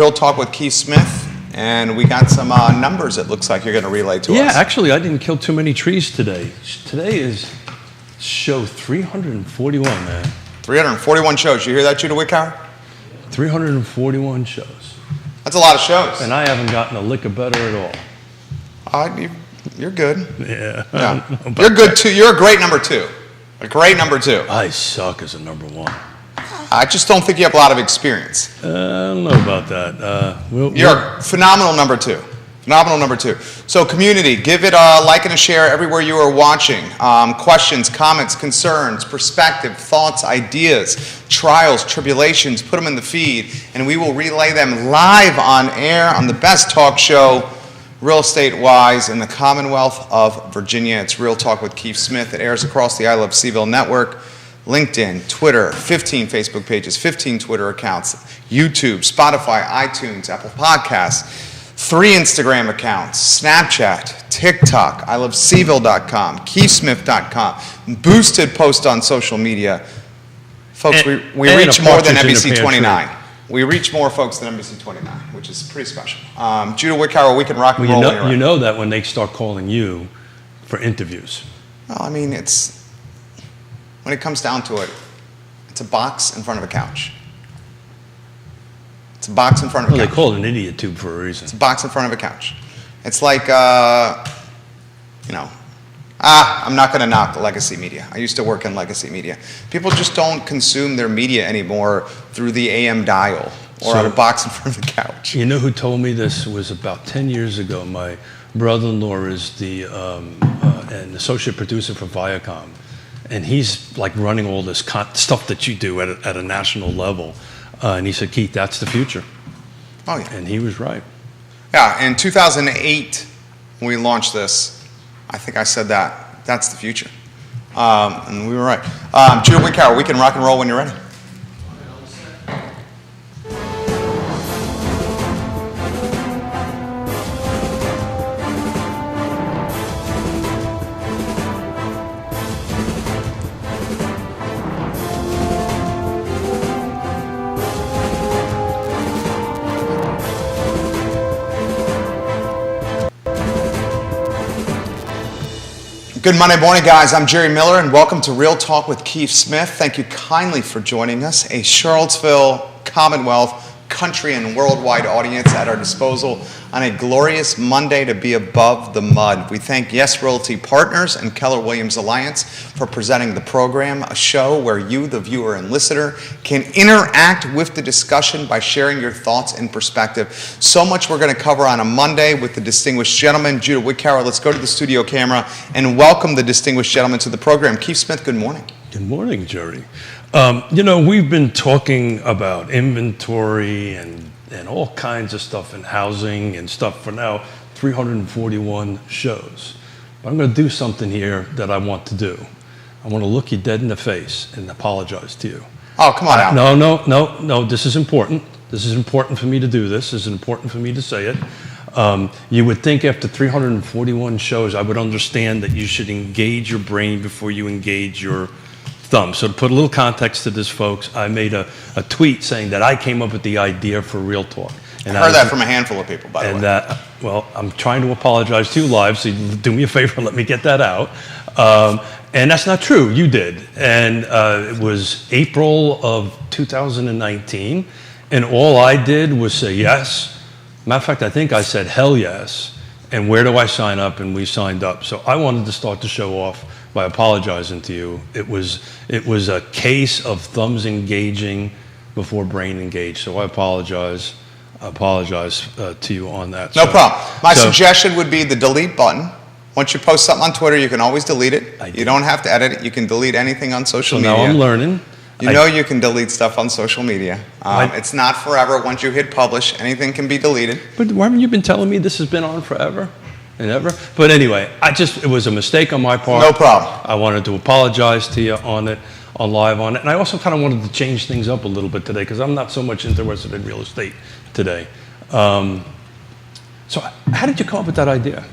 Real Talk with Keith Smith, and we got some numbers it looks like you're going to relay to us. Yeah, actually, I didn't kill too many trees today. Today is show 341, man. 341 shows. You hear that, Judah Wickhauer? 341 shows. That's a lot of shows. And I haven't gotten a lick of better at all. You're good. Yeah. You're good, too. You're a great number two. A great number two. I suck as a number one. I just don't think you have a lot of experience. I don't know about that. You're a phenomenal number two. Phenomenal number two. So community, give it a like and a share everywhere you are watching. Questions, comments, concerns, perspective, thoughts, ideas, trials, tribulations, put them in the feed, and we will relay them live on air on the best talk show, real estate-wise, in the Commonwealth of Virginia. It's Real Talk with Keith Smith. It airs across the I Love Seville network. LinkedIn, Twitter, 15 Facebook pages, 15 Twitter accounts, YouTube, Spotify, iTunes, Apple Podcasts, 3 Instagram accounts, Snapchat, TikTok, iloveseville.com, keithsmith.com, boosted post on social media. Folks, we reach more than NBC 29. We reach more folks than NBC 29, which is pretty special. Judah Wickhauer, we can rock and roll. You know that when they start calling you for interviews. Well, I mean, when it comes down to it, it's a box in front of a couch. It's a box in front of a couch. They call it an idiot tube for a reason. It's a box in front of a couch. It's like, I'm not going to knock legacy media. I used to work in legacy media. People just don't consume their media anymore through the AM dial or on a box in front of the couch. You know who told me this? Was about 10 years ago. My brother-in-law is an associate producer for Viacom. And he's like running all this stuff that you do at a national level. And he said, Keith, that's the future. Oh, yeah. And he was right. Yeah, in 2008, when we launched this, I think I said that's the future. And we were right. Judah Wickhauer, we can rock and roll when you're ready. Good Monday morning, guys. I'm Jerry Miller, and welcome to Real Talk with Keith Smith. Thank you kindly for joining us. A Charlottesville, Commonwealth, country, and worldwide audience at our disposal on a glorious Monday to be above the mud. We thank Yes Realty Partners and Keller Williams Alliance for presenting the program, a show where you, the viewer and listener, can interact with the discussion by sharing your thoughts and perspective. So much we're going to cover on a Monday with the distinguished gentleman, Judah Wickhauer. Let's go to the studio camera and welcome the distinguished gentleman to the program. Keith Smith, good morning. Good morning, Jerry. We've been talking about inventory and all kinds of stuff in housing and stuff for now 341 shows. But I'm going to do something here that I want to do. I want to look you dead in the face and apologize to you. Oh, come on now. No, this is important. This is important for me to do this. This is important for me to say it. You would think after 341 shows, I would understand that you should engage your brain before you engage your thumb. So to put a little context to this, folks, I made a tweet saying that I came up with the idea for Real Talk. And I heard that from a handful of people, by the way. Well, I'm trying to apologize to you live, so you do me a favor and let me get that out. And that's not true. You did. And it was April of 2019, and all I did was say yes. Matter of fact, I think I said hell yes. And where do I sign up? And we signed up. So I wanted to start the show off by apologizing to you. It was a case of thumbs engaging before brain engaged. So I apologize to you on that. No problem. My suggestion would be the delete button. Once you post something on Twitter, you can always delete it. You don't have to edit it. You can delete anything on social media. Now I'm learning. You can delete stuff on social media. It's not forever. Once you hit publish, anything can be deleted. But why haven't you been telling me this has been on forever and ever? But anyway, it was a mistake on my part. No problem. I wanted to apologize to you on live on it. And I also kind of wanted to change things up a little bit today because I'm not so much interested in real estate today. So how did you come up with that idea?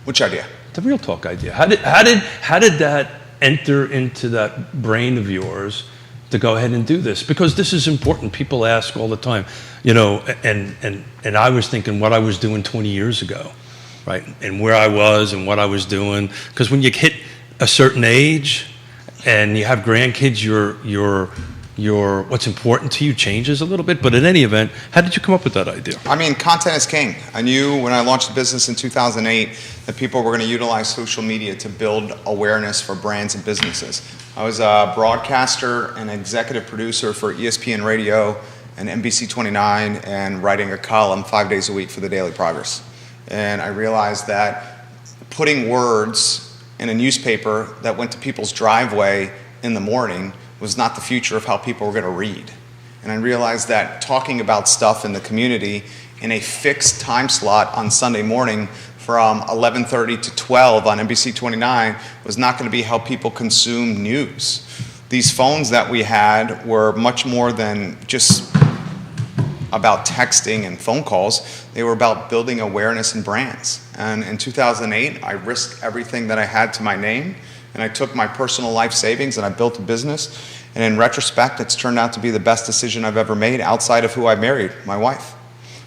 Which idea? The Real Talk idea. How did that enter into that brain of yours to go ahead and do this, because this is important. People ask all the time, you know, and I was thinking what I was doing 20 years ago, right? And where I was and what I was doing. Because when you hit a certain age and you have grandkids, your what's important to you changes a little bit. But in any event, how did you come up with that idea? I mean, content is king. I knew when I launched the business in 2008 that people were going to utilize social media to build awareness for brands and businesses. I was a broadcaster and executive producer for ESPN Radio and NBC 29 and writing a column 5 days a week for the Daily Progress. And I realized that putting words in a newspaper that went to people's driveway in the morning was not the future of how people were going to read. And I realized that talking about stuff in the community in a fixed time slot on Sunday morning from 11:30 to 12 on NBC 29 was not going to be how people consume news. These phones that we had were much more than just about texting and phone calls. They were about building awareness in brands. And in 2008, I risked everything that I had to my name, and I took my personal life savings and I built a business. And in retrospect, it's turned out to be the best decision I've ever made outside of who I married, my wife.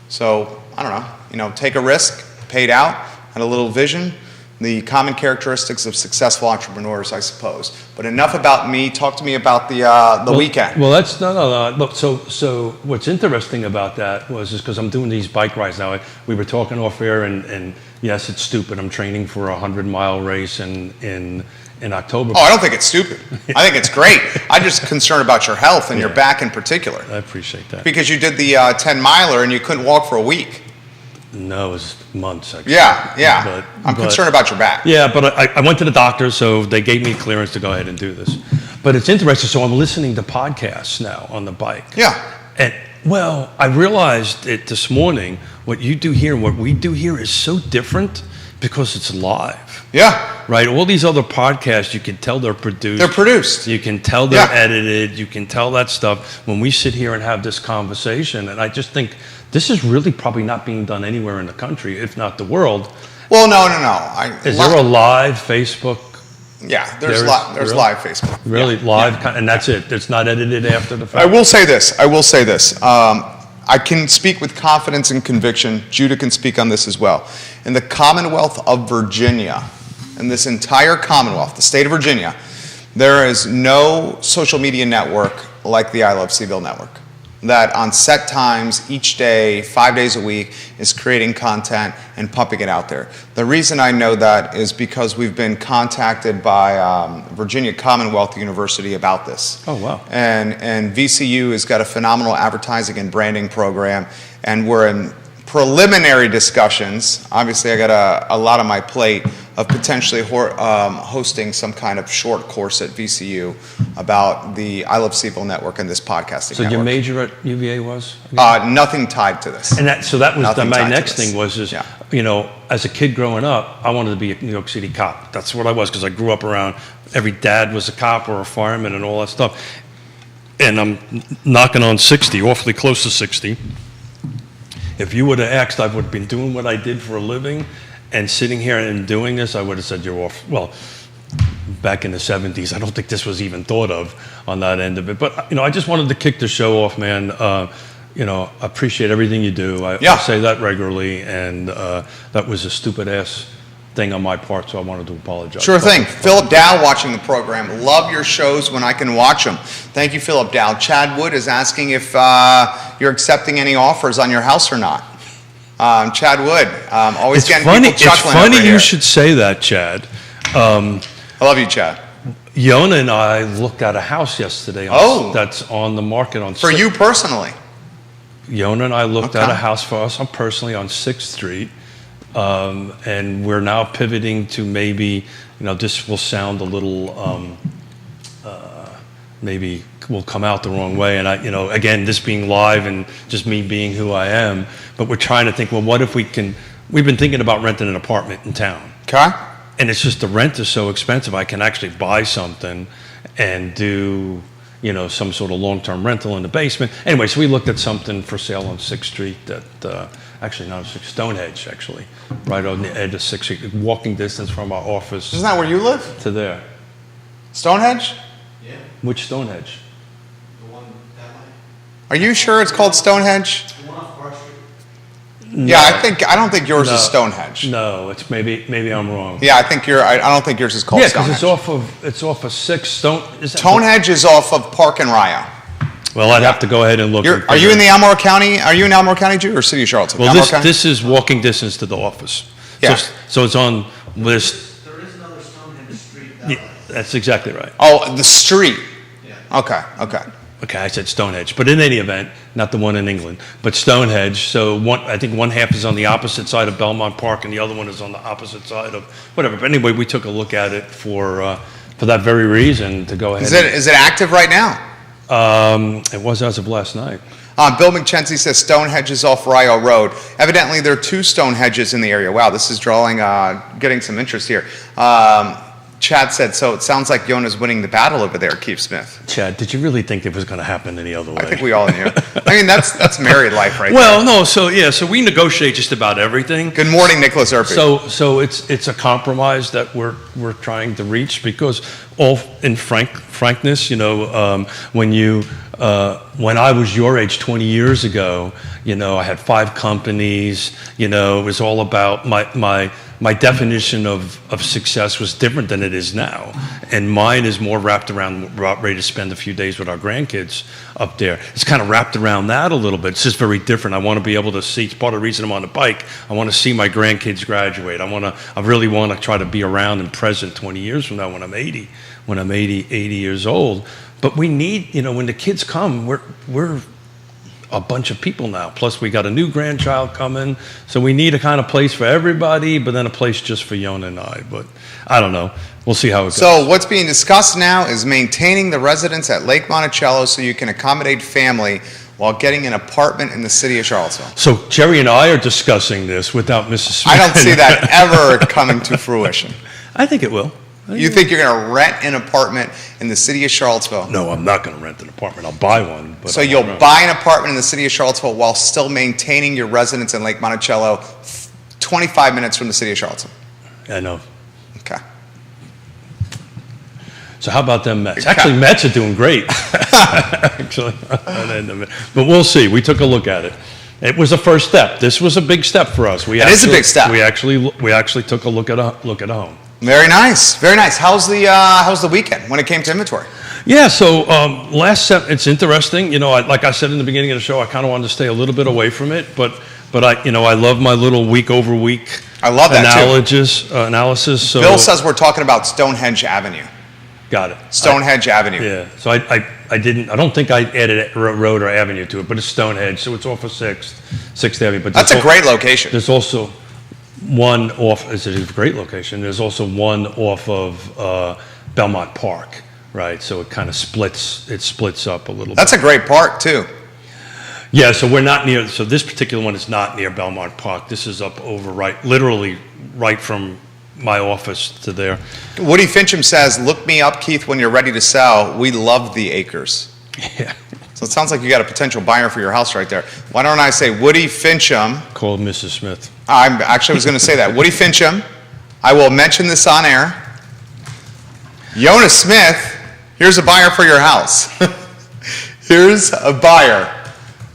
So, I don't know, take a risk, paid out, had a little vision, the common characteristics of successful entrepreneurs, I suppose. But enough about me. Talk to me about the weekend. Well, that's no. Look, so what's interesting about that is because I'm doing these bike rides now. We were talking off air, and yes, it's stupid. I'm training for a 100-mile race in October. Oh, I don't think it's stupid. I think it's great. I'm just concerned about your health and your back in particular. I appreciate that. Because you did the 10-miler and you couldn't walk for a week. No, it was months, actually. Yeah. But I'm concerned about your back. Yeah, but I went to the doctor, so they gave me clearance to go ahead and do this. But it's interesting. So I'm listening to podcasts now on the bike. Yeah. And, well, I realized it this morning. What you do here and what we do here is so different because it's live. Yeah. Right? All these other podcasts, you can tell they're produced. They're produced. You can tell they're edited. You can tell that stuff. When we sit here and have this conversation, and I just think this is really probably not being done anywhere in the country, if not the world. Well, no. Is there a live Facebook? Yeah, there's live Facebook. Really? Live? Yeah. And that's it? It's not edited after the fact? I will say this. I can speak with confidence and conviction. Judah can speak on this as well. In the Commonwealth of Virginia, in this entire Commonwealth, the state of Virginia, there is no social media network like the I Love CVille network that on set times each day, 5 days a week, is creating content and pumping it out there. The reason I know that is because we've been contacted by Virginia Commonwealth University about this. Oh, wow. And VCU has got a phenomenal advertising and branding program, and we're in preliminary discussions. Obviously, I got a lot on my plate of potentially hosting some kind of short course at VCU about the I Love CVille network and this podcasting network. So your major at UVA was? Nothing tied to this. And that was my next thing yeah. As a kid growing up, I wanted to be a New York City cop. That's what I was, because I grew up around, every dad was a cop or a fireman and all that stuff. And I'm knocking on 60, awfully close to 60. If you would have asked, I would have been doing what I did for a living and sitting here and doing this, I would have said you're off. Well, back in the 70s, I don't think this was even thought of on that end of it. But, I just wanted to kick the show off, man. I appreciate everything you do. I say that regularly, and that was a stupid-ass thing on my part, so I wanted to apologize. Sure thing. Philip Dow watching the program. Love your shows when I can watch them. Thank you, Philip Dow. Chad Wood is asking if you're accepting any offers on your house or not. Chad Wood, always getting people chuckling. It's funny you should say that, Chad. I love you, Chad. Yona and I looked at a house yesterday that's on the market on For you personally? Yona and I looked at a house for us personally on 6th Street. And we're now pivoting to maybe, this will sound a little, maybe will come out the wrong way. And again, this being live and just me being who I am, but we're trying to think, well, what if we've been thinking about renting an apartment in town. Okay. And it's just the rent is so expensive. I can actually buy something and do, some sort of long-term rental in the basement. Anyway, so we looked at something for sale on 6th Street that, actually not Stonehenge, actually, right on the edge of 6th Street, walking distance from our office. Isn't that where you live? To there. Stonehenge? Yeah. Which Stonehenge? Are you sure it's called Stonehenge? The one off Park Street. Yeah, I don't think yours is Stonehenge. No, it's maybe I'm wrong. Yeah, I don't think yours is called Yeah, Stonehenge. because it's off of 6 Stone. Stonehenge is off of Park and Rio. Well, I'd have to go ahead and look. Are you in the Elmore County? Are you in Elmore County, Drew, or City of Charlottesville? Well, Elmore County? this is walking distance to the office. Yeah. So it's on this. There is another Stonehenge Street that Yeah, way. that's exactly right. Oh, the street. Yeah. Okay. Okay, I said Stonehenge, but in any event, not the one in England, but Stonehenge. So I think one half is on the opposite side of Belmont Park, and the other one is on the opposite side of whatever. But anyway, we took a look at it for that very reason to go ahead. Is it active right now? It was as of last night. Bill McChenzie says Stonehenge is off Rio Road. Evidently, there are 2 Stonehenges in the area. Wow, this is getting some interest here. Chad said, so it sounds like Yona's winning the battle over there, Keith Smith. Chad, did you really think it was going to happen any other way? I think we all knew. I mean, that's married life right Well, there. no, so we negotiate just about everything. Good morning, Nicholas Erpe. So it's a compromise that we're trying to reach, because all in frankness, when I was your age 20 years ago, I had 5 companies. It was all about my definition of success was different than it is now, and mine is more wrapped around ready to spend a few days with our grandkids up there. It's kind of wrapped around that a little bit. It's just very different. I want to be able to see. It's part of the reason I'm on the bike. I want to see my grandkids graduate. I really want to try to be around and present 20 years from now when I'm 80 years old. But we need, when the kids come, we're a bunch of people now. Plus, we got a new grandchild coming, so we need a kind of place for everybody, but then a place just for Yona and I. But I don't know. We'll see how it goes. So what's being discussed now is maintaining the residence at Lake Monticello so you can accommodate family while getting an apartment in the city of Charlottesville. So Jerry and I are discussing this without Mrs. Smith. I don't see that ever coming to fruition. I think it will. You think you're going to rent an apartment in the city of Charlottesville? No, I'm not going to rent an apartment. I'll buy one. But So you'll buy an apartment in the city of Charlottesville while still maintaining your residence in Lake Monticello, 25 minutes from the city of Charlottesville. I know. Okay. So how about them Mets? Actually, Mets are doing great. Actually, but we'll see. We took a look at it. It was a first step. This was a big step for us. It is a big step. We actually took a look at a home. Very nice. Very nice. How's the weekend when it came to inventory? Yeah, so it's interesting. Like I said in the beginning of the show, I kind of wanted to stay a little bit away from it, but I love my little week over week. I love that analysis. So Bill says we're talking about Stonehenge Avenue. Got it. Stonehenge Avenue. Yeah. So I don't think I added a road or avenue to it, but it's Stonehenge, so it's off of 6th Avenue. But that's a great location. There's also one off. It's a great location. There's also one off of Belmont Park, right? So it kind of splits. It splits up a little. That's bit. a great park too. Yeah. So we're not near. So this particular one is not near Belmont Park. This is up over literally right from my office to there. Woody Fincham says, "Look me up, Keith, when you're ready to sell. We love the acres." Yeah. So it sounds like you got a potential buyer for your house right there. Why don't I say Woody Fincham? Called Mrs. Smith. I was going to say that. Woody Fincham. I will mention this on air. Yona Smith, here's a buyer for your house. Here's a buyer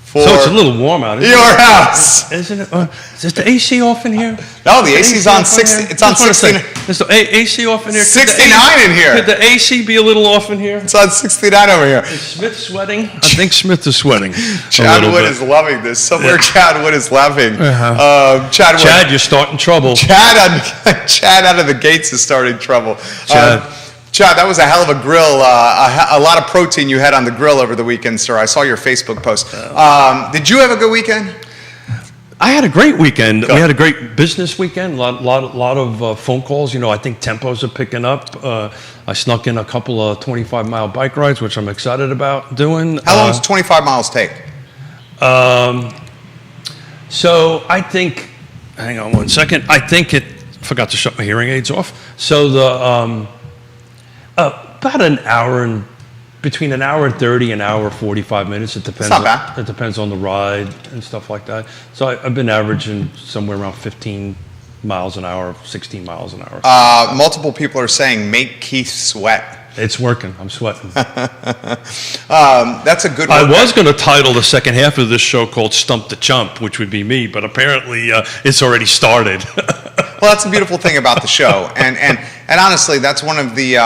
for So it's a little warm out. your house. Isn't it? Is the AC off in here? No, the AC's on 60. It's on 69. Is the AC off in here? 69 in here. Could the AC be a little off in here? It's on 69 over here. Is Smith sweating? I think Smith is sweating. Chad Wood is loving this. Somewhere Chad Wood is laughing. Chad, you're starting trouble. Chad out of the gates is starting trouble. Chad, that was a hell of a grill. A lot of protein you had on the grill over the weekend, sir. I saw your Facebook post. Did you have a good weekend? I had a great weekend. We had a great business weekend. A lot of phone calls. I think tempos are picking up. I snuck in a couple of 25-mile bike rides, which I'm excited about doing. How long does 25 miles take? So I think, hang on one second. I think forgot to shut my hearing aids off. So about an hour between an hour and 30 and an hour 45 minutes. It depends. It's not bad. It depends on the ride and stuff like that. So I've been averaging somewhere around 15 miles an hour, 16 miles an hour. Multiple people are saying make Keith sweat. It's working. I'm sweating. That's a good I one. was going to title the second half of this show called Stump the Chump, which would be me, but apparently it's already started. Well, that's the beautiful thing about the show, and honestly, that's one of the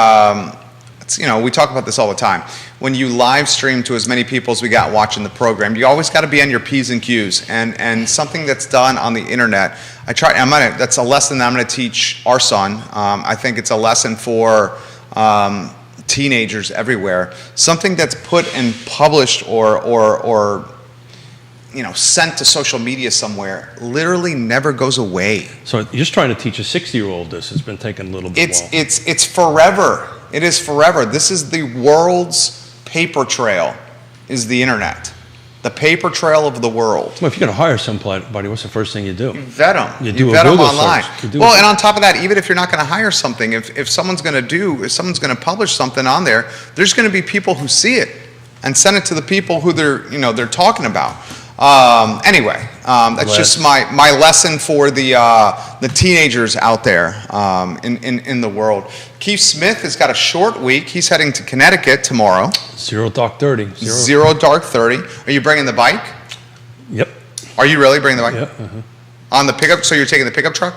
we talk about this all the time. When you live stream to as many people as we got watching the program, you always got to be on your P's and Q's, and something that's done on the internet. That's a lesson that I'm going to teach our son. I think it's a lesson for teenagers everywhere. Something that's put and published or sent to social media somewhere literally never goes away. So you're just trying to teach a 60-year-old this. It's been taking a little bit while. It's forever. It is forever. This is the world's paper trail, is the internet. The paper trail of the world. Well, if you're going to hire somebody, what's the first thing you do? You vet them. You do a vet them Google online. search. Well, and on top of that, even if you're not going to hire something, if someone's going to publish something on there, there's going to be people who see it and send it to the people who they're talking about. Anyway, that's just my lesson for the teenagers out there in the world. Keith Smith has got a short week. He's heading to Connecticut tomorrow. Zero dark 30. Zero dark 30. Are you bringing the bike? Yep. Are you really bringing the bike? Yeah. On the pickup? So you're taking the pickup truck?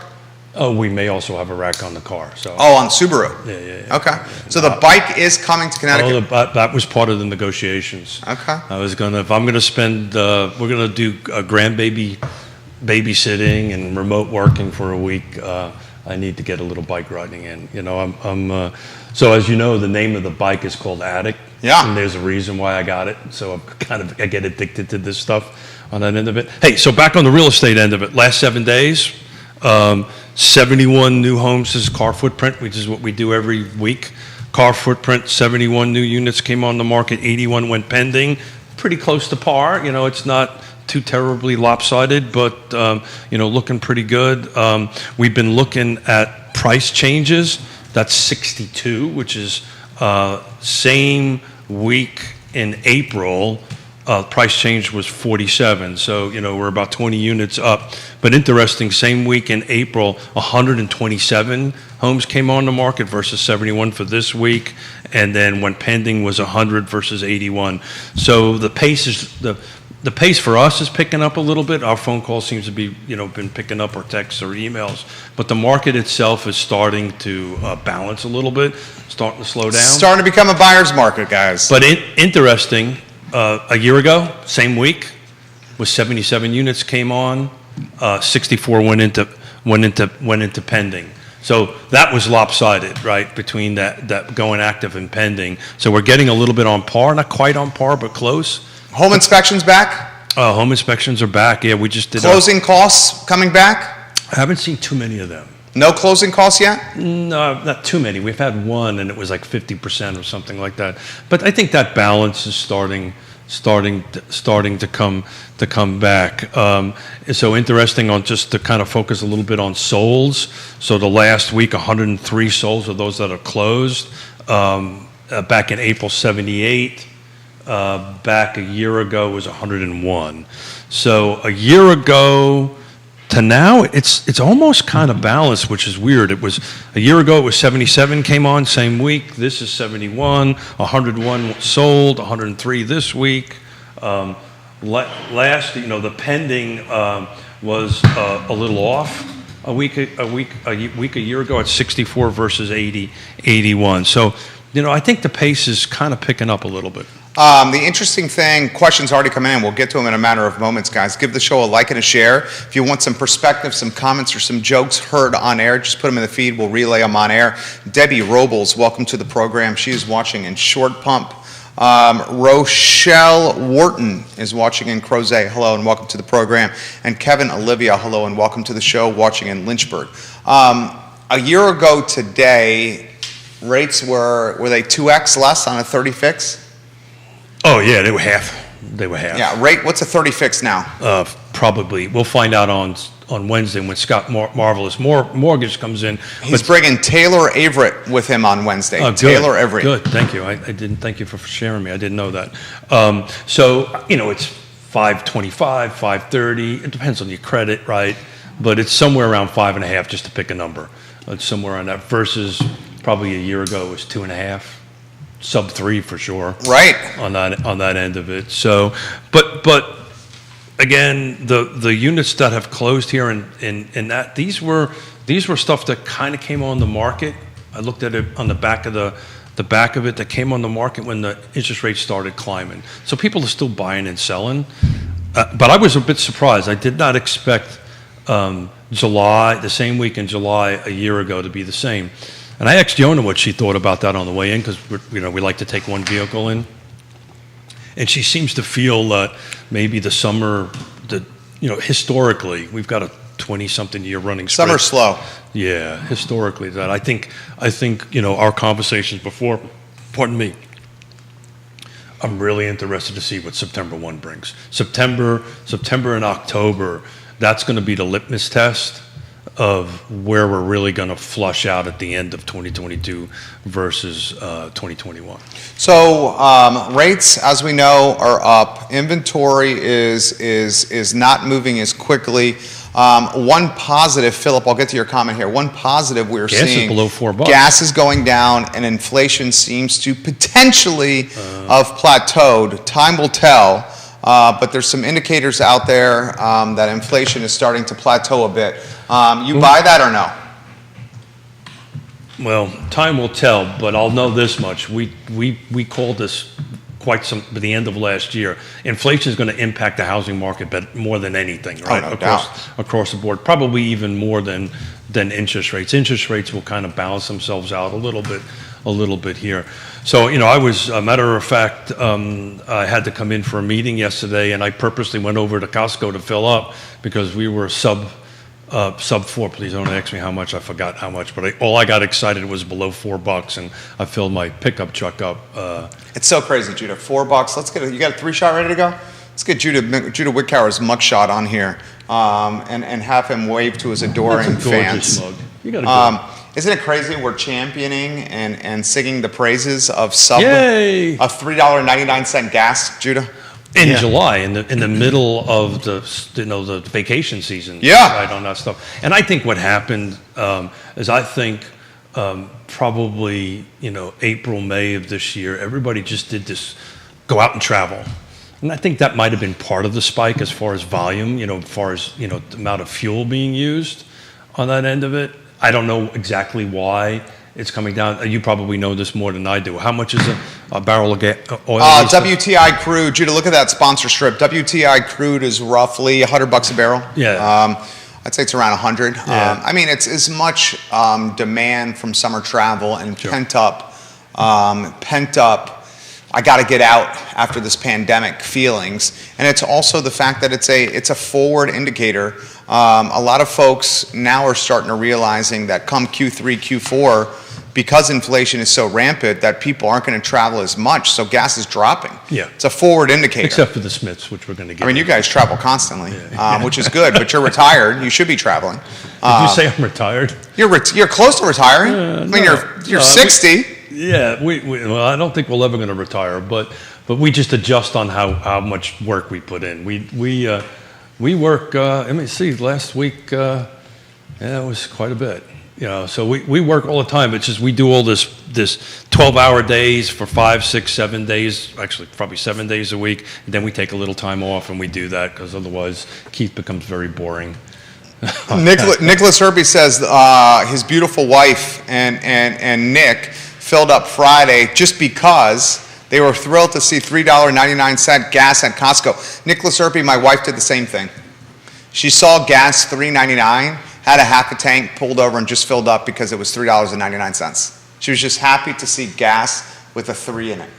Oh, we may also have a rack on the car. So. Oh, on Subaru. Yeah. Okay. So the bike is coming to Connecticut. That was part of the negotiations. Okay. If I'm gonna spend, we're gonna do a grandbaby babysitting and remote working for a week. I need to get a little bike riding in. So as you know, the name of the bike is called Addict. Yeah. And there's a reason why I got it. So I get addicted to this stuff on that end of it. Hey, so back on the real estate end of it, last 7 days, 71 new homes is car footprint, which is what we do every week. Car footprint, 71 new units came on the market, 81 went pending. Pretty close to par. It's not too terribly lopsided, but looking pretty good. We've been looking at price changes. That's 62, which is same week in April. Price change was 47, so we're about 20 units up. But interesting, same week in April, 127 homes came on the market versus 71 for this week, and then when pending was 100 versus 81. So the pace is the pace for us is picking up a little bit. Our phone calls seems to be been picking up, or texts or emails, but the market itself is starting to balance a little bit, starting to slow down. Starting to become a buyer's market, guys. But interesting. A year ago, same week, was 77 units came on, 64 went into pending. So that was lopsided, right, between that going active and pending. So we're getting a little bit on par, not quite on par, but close. Home inspections back? Home inspections are back. Yeah, we just did. Closing costs coming back? I haven't seen too many of them. No closing costs yet? No, not too many. We've had one, and it was like 50% or something like that. But I think that balance is starting to come back. So interesting on just to kind of focus a little bit on solds. So the last week, 103 solds of those that are closed. Back in April, 78. Back a year ago was 101. So a year ago to now, it's almost kind of balanced, which is weird. It was a year ago. It was 77 came on same week. This is 71. 101 sold. 103 this week. Last, the pending was a little off. A week a year ago at 64 versus 81. So, I think the pace is kind of picking up a little bit. The interesting thing, questions already come in. We'll get to them in a matter of moments, guys. Give the show a like and a share. If you want some perspective, some comments, or some jokes heard on air, just put them in the feed. We'll relay them on air. Debbie Robles, welcome to the program. She is watching in Short Pump. Rochelle Wharton is watching in Crozet. Hello and welcome to the program. And Kevin Olivia, hello and welcome to the show, watching in Lynchburg. A year ago today, rates were they 2x less on a 30 fix? Oh yeah, they were half. Yeah, what's a 30 fix now? Probably. We'll find out on Wednesday when Scott Marvelous Mortgage comes in. He's bringing Taylor Everett with him on Wednesday. Oh, good. Taylor Everett. Good, thank you. I didn't thank you for sharing me. I didn't know that. So it's 525, 530. It depends on your credit, right? But it's somewhere around 5.5, just to pick a number. It's somewhere on that versus probably a year ago it was 2.5. sub 3 for sure. Right. On that end of it. So, but again, the units that have closed here in that these were stuff that kind of came on the market. I looked at it on the back of it that came on the market when the interest rates started climbing. So people are still buying and selling. But I was a bit surprised. I did not expect July, the same week in July a year ago, to be the same. And I asked Yona what she thought about that on the way in, because we like to take one vehicle in. And she seems to feel that maybe the summer, historically, we've got a 20-something year running spread. Summer's slow. Yeah, historically that. I think our conversations before, pardon me, I'm really interested to see what September 1 brings. September and October, that's going to be the litmus test of where we're really going to flush out at the end of 2022 versus 2021. So rates, as we know, are up. Inventory is not moving as quickly. One positive, Philip, I'll get to your comment here. One positive we're seeing. Gas is below $4. Gas is going down, and inflation seems to potentially have plateaued. Time will tell, but there's some indicators out there that inflation is starting to plateau a bit. You buy that or no? Well, time will tell, but I'll know this much. We called this by the end of last year. Inflation is going to impact the housing market, but more than anything, right? Oh, no doubt. Across the board, probably even more than interest rates. Interest rates will kind of balance themselves out a little bit here. So, I was, a matter of fact, I had to come in for a meeting yesterday, and I purposely went over to Costco to fill up because we were sub 4. Please don't ask me how much. I forgot how much, but all I got excited was below $4, and I filled my pickup truck up. It's so crazy, Judah. $4. Let's get you got a 3-shot ready to go? Let's get Judah Wickower's mugshot on here, and have him wave to his adoring That's a gorgeous fans. mug. You got a Isn't it crazy? We're championing and singing the praises of $3.99 gas, Judah. In July, in the middle of the vacation season, Yeah. right on that stuff. And I think what happened is probably April, May of this year, everybody just did this, go out and travel, and I think that might have been part of the spike as far as volume, as far as the amount of fuel being used on that end of it. I don't know exactly why it's coming down. You probably know this more than I do. How much is a barrel of oil? WTI crude. Judah, look at that sponsor strip. WTI crude is roughly $100 a barrel. Yeah. I'd say it's around 100. Yeah. It's as much demand from summer travel and Sure. pent up. I got to get out after this pandemic feelings, and it's also the fact that it's a forward indicator. A lot of folks now are starting to realizing that come Q3, Q4, because inflation is so rampant, that people aren't going to travel as much, so gas is dropping. Yeah. It's a forward indicator. Except for the Smiths, which we're going to get. You guys travel constantly, which is good, but you're retired. You should be traveling. Did you say I'm retired? You're close to retiring. You're 60. Well, I don't think we're ever going to retire, but we just adjust on how much work we put in. We work. Let me see. Last week, it was quite a bit. So we work all the time. It's just we do all this 12-hour days for 5, 6, 7 days. Actually, probably 7 days a week. And then we take a little time off, and we do that because otherwise Keith becomes very boring. Nicholas Herbie says his beautiful wife and Nick filled up Friday just because they were thrilled to see $3.99 gas at Costco. Nicholas Herbie, my wife, did the same thing. She saw gas $3.99, had a half a tank, pulled over and just filled up because it was $3.99. She was just happy to see gas with a 3 in it.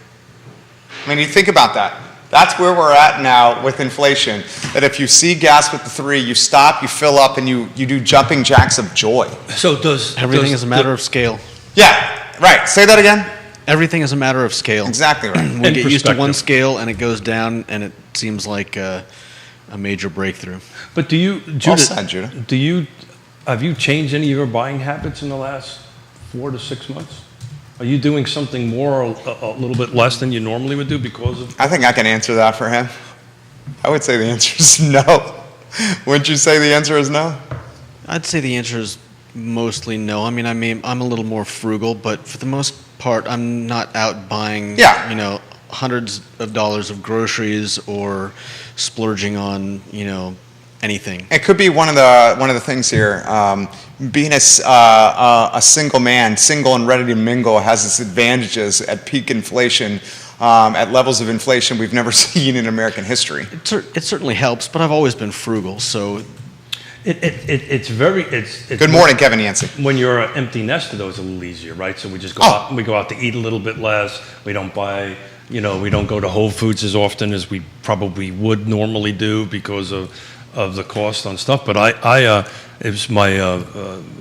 You think about that. That's where we're at now with inflation, that if you see gas with the 3, you stop, you fill up, and you do jumping jacks of joy. So everything is a matter of scale. Yeah, right. Say that again. Everything is a matter of scale. Exactly right. We get used to one scale, and it goes down, and it seems like a major breakthrough. But Judith, Well said, Judah. Have you changed any of your buying habits in the last 4 to 6 months? Are you doing something more, a little bit less than you normally would do because of? I think I can answer that for him. I would say the answer is no. Wouldn't you say the answer is no? I'd say the answer is mostly no. I'm a little more frugal, but for the most part, I'm not out buying, Yeah. you know, hundreds of dollars of groceries or splurging on, you know, anything. It could be one of the things here. Being a single man, single and ready to mingle, has its advantages at peak inflation, at levels of inflation we've never seen in American history. It certainly helps, but I've always been frugal, so It's Good morning, Kevin Yancey. When you're an empty nester, though, it's a little easier, right? So we just go Oh. out, we go out to eat a little bit less. We don't buy, you know, we don't go to Whole Foods as often as we probably would normally do because of the cost on stuff. But it was my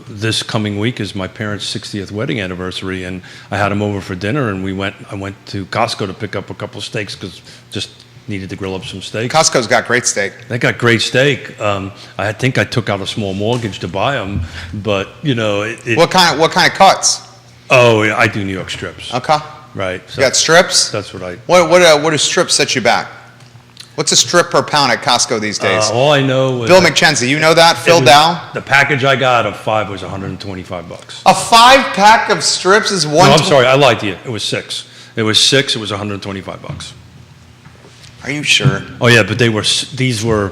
this coming week is my parents' 60th wedding anniversary, and I had them over for dinner, and I went to Costco to pick up a couple of steaks because just needed to grill up some steak. Costco's got great steak. They got great steak. I think I took out a small mortgage to buy them, but you know, What kind of cuts? Oh, yeah, I do New York strips. Okay. Right. You got strips? That's what I. What do strips set you back? What's a strip per pound at Costco these days? All I know was Bill McKenzie, you know that? Phil Dow? the package I got of 5 was $125. A 5-pack of strips is No, one. I'm sorry, I lied to you. It was 6. It was 6. It was $125. Are you sure? Oh yeah, but these were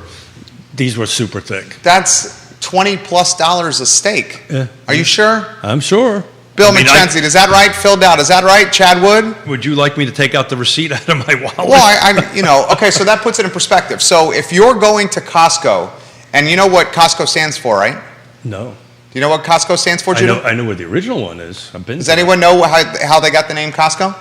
super thick. That's $20+ a steak. Yeah. Are you sure? I'm sure. Bill I mean, McKenzie, is that right? Phil Dow, is that right? Chad Wood? Would you like me to take out the receipt out of my wallet? Well, okay, so that puts it in perspective. So if you're going to Costco, and you know what Costco stands for, right? No. Do you know what Costco stands for, Judy? I know what the original one is. I've been. Does anyone know how they got the name Costco?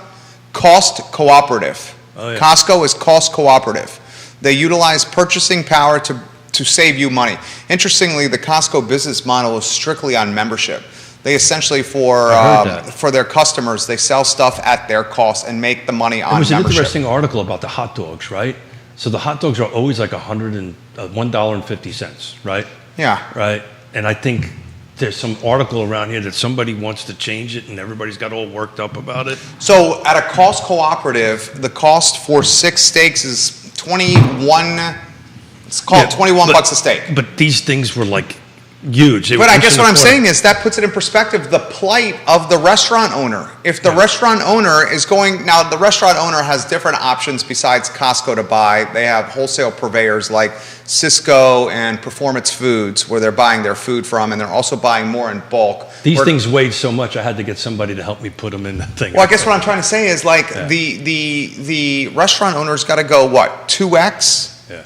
Cost cooperative. Oh, yeah. Costco is cost cooperative. They utilize purchasing power to save you money. Interestingly, the Costco business model is strictly on membership. They essentially, I heard that. for their customers, they sell stuff at their cost and make the money on It was an membership. interesting article about the hot dogs, right? So the hot dogs are always like $1.50, right? Yeah. Right. And I think there's some article around here that somebody wants to change it, and everybody's got all worked up about it. So at a cost cooperative, the cost for 6 steaks is 21. It's called $21 a steak. But these things were like huge. But I guess what I'm saying is that puts it in perspective, the plight of the restaurant owner. If the restaurant owner is going, now the restaurant owner has different options besides Costco to buy. They have wholesale purveyors like Cisco and Performance Foods where they're buying their food from, and they're also buying more in bulk. These things weighed so much, I had to get somebody to help me put them in the thing. Well, I guess what I'm trying to say is like the restaurant owner's got to go, what, 2x? Yeah.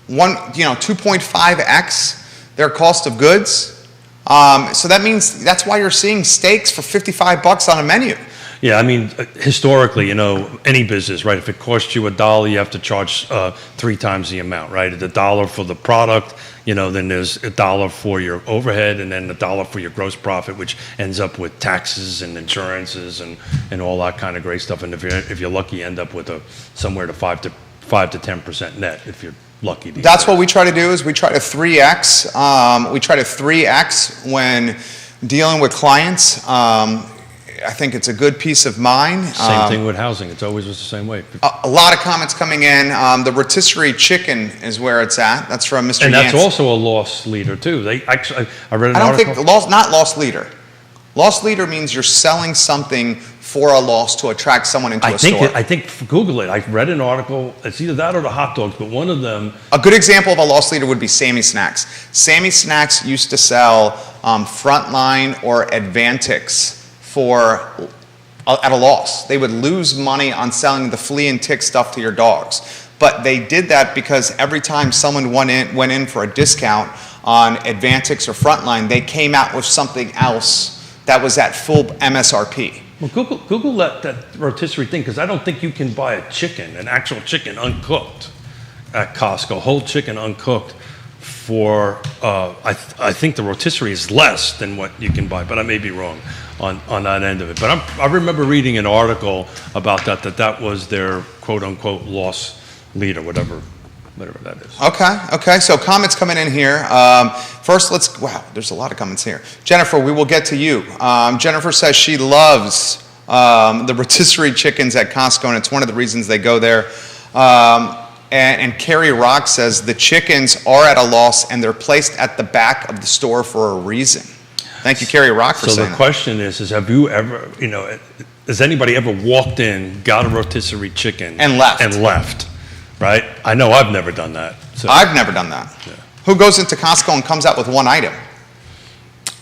2.5x their cost of goods. So that means that's why you're seeing steaks for $55 on a menu. Yeah, I mean, historically, you know, any business, right? If it costs you $1, you have to charge 3 times the amount, right? $1 for the product, you know, then there's $1 for your overhead, and then $1 for your gross profit, which ends up with taxes and insurances and all that kind of great stuff. And if you're lucky, you end up with somewhere to 5 to 10% net if you're lucky. That's what we try to do is we try to 3x. We try to 3x when dealing with clients. I think it's a good peace of mind. Same thing with housing. It's always was the same way. A lot of comments coming in. The rotisserie chicken is where it's at. That's from Mr. And that's Yancey. also a loss leader too. They actually, I read an I don't article. think not loss leader. Loss leader means you're selling something for a loss to attract someone into a store. I think Google it. I read an article. It's either that or the hot dogs, but one of them. A good example of a loss leader would be Sammy Snacks. Sammy Snacks used to sell Frontline or Advantix at a loss. They would lose money on selling the flea and tick stuff to your dogs. But they did that because every time someone went in for a discount on Advantix or Frontline, they came out with something else that was at full MSRP. Well, Google that rotisserie thing, because I don't think you can buy a chicken, an actual chicken uncooked at Costco, whole chicken uncooked for, I think the rotisserie is less than what you can buy, but I may be wrong on that end of it. But I remember reading an article about that was their quote unquote loss leader, whatever that is. Okay. So comments coming in here. First, wow, there's a lot of comments here. Jennifer, we will get to you. Jennifer says she loves the rotisserie chickens at Costco, and it's one of the reasons they go there. And Carrie Rock says the chickens are at a loss, and they're placed at the back of the store for a reason. Thank you, Kerry Rock, for So saying the that. question is have you ever, has anybody ever walked in, got a rotisserie chicken And left. Right? I know I've never done that. So I've never done that. Yeah. Who goes into Costco and comes out with one item?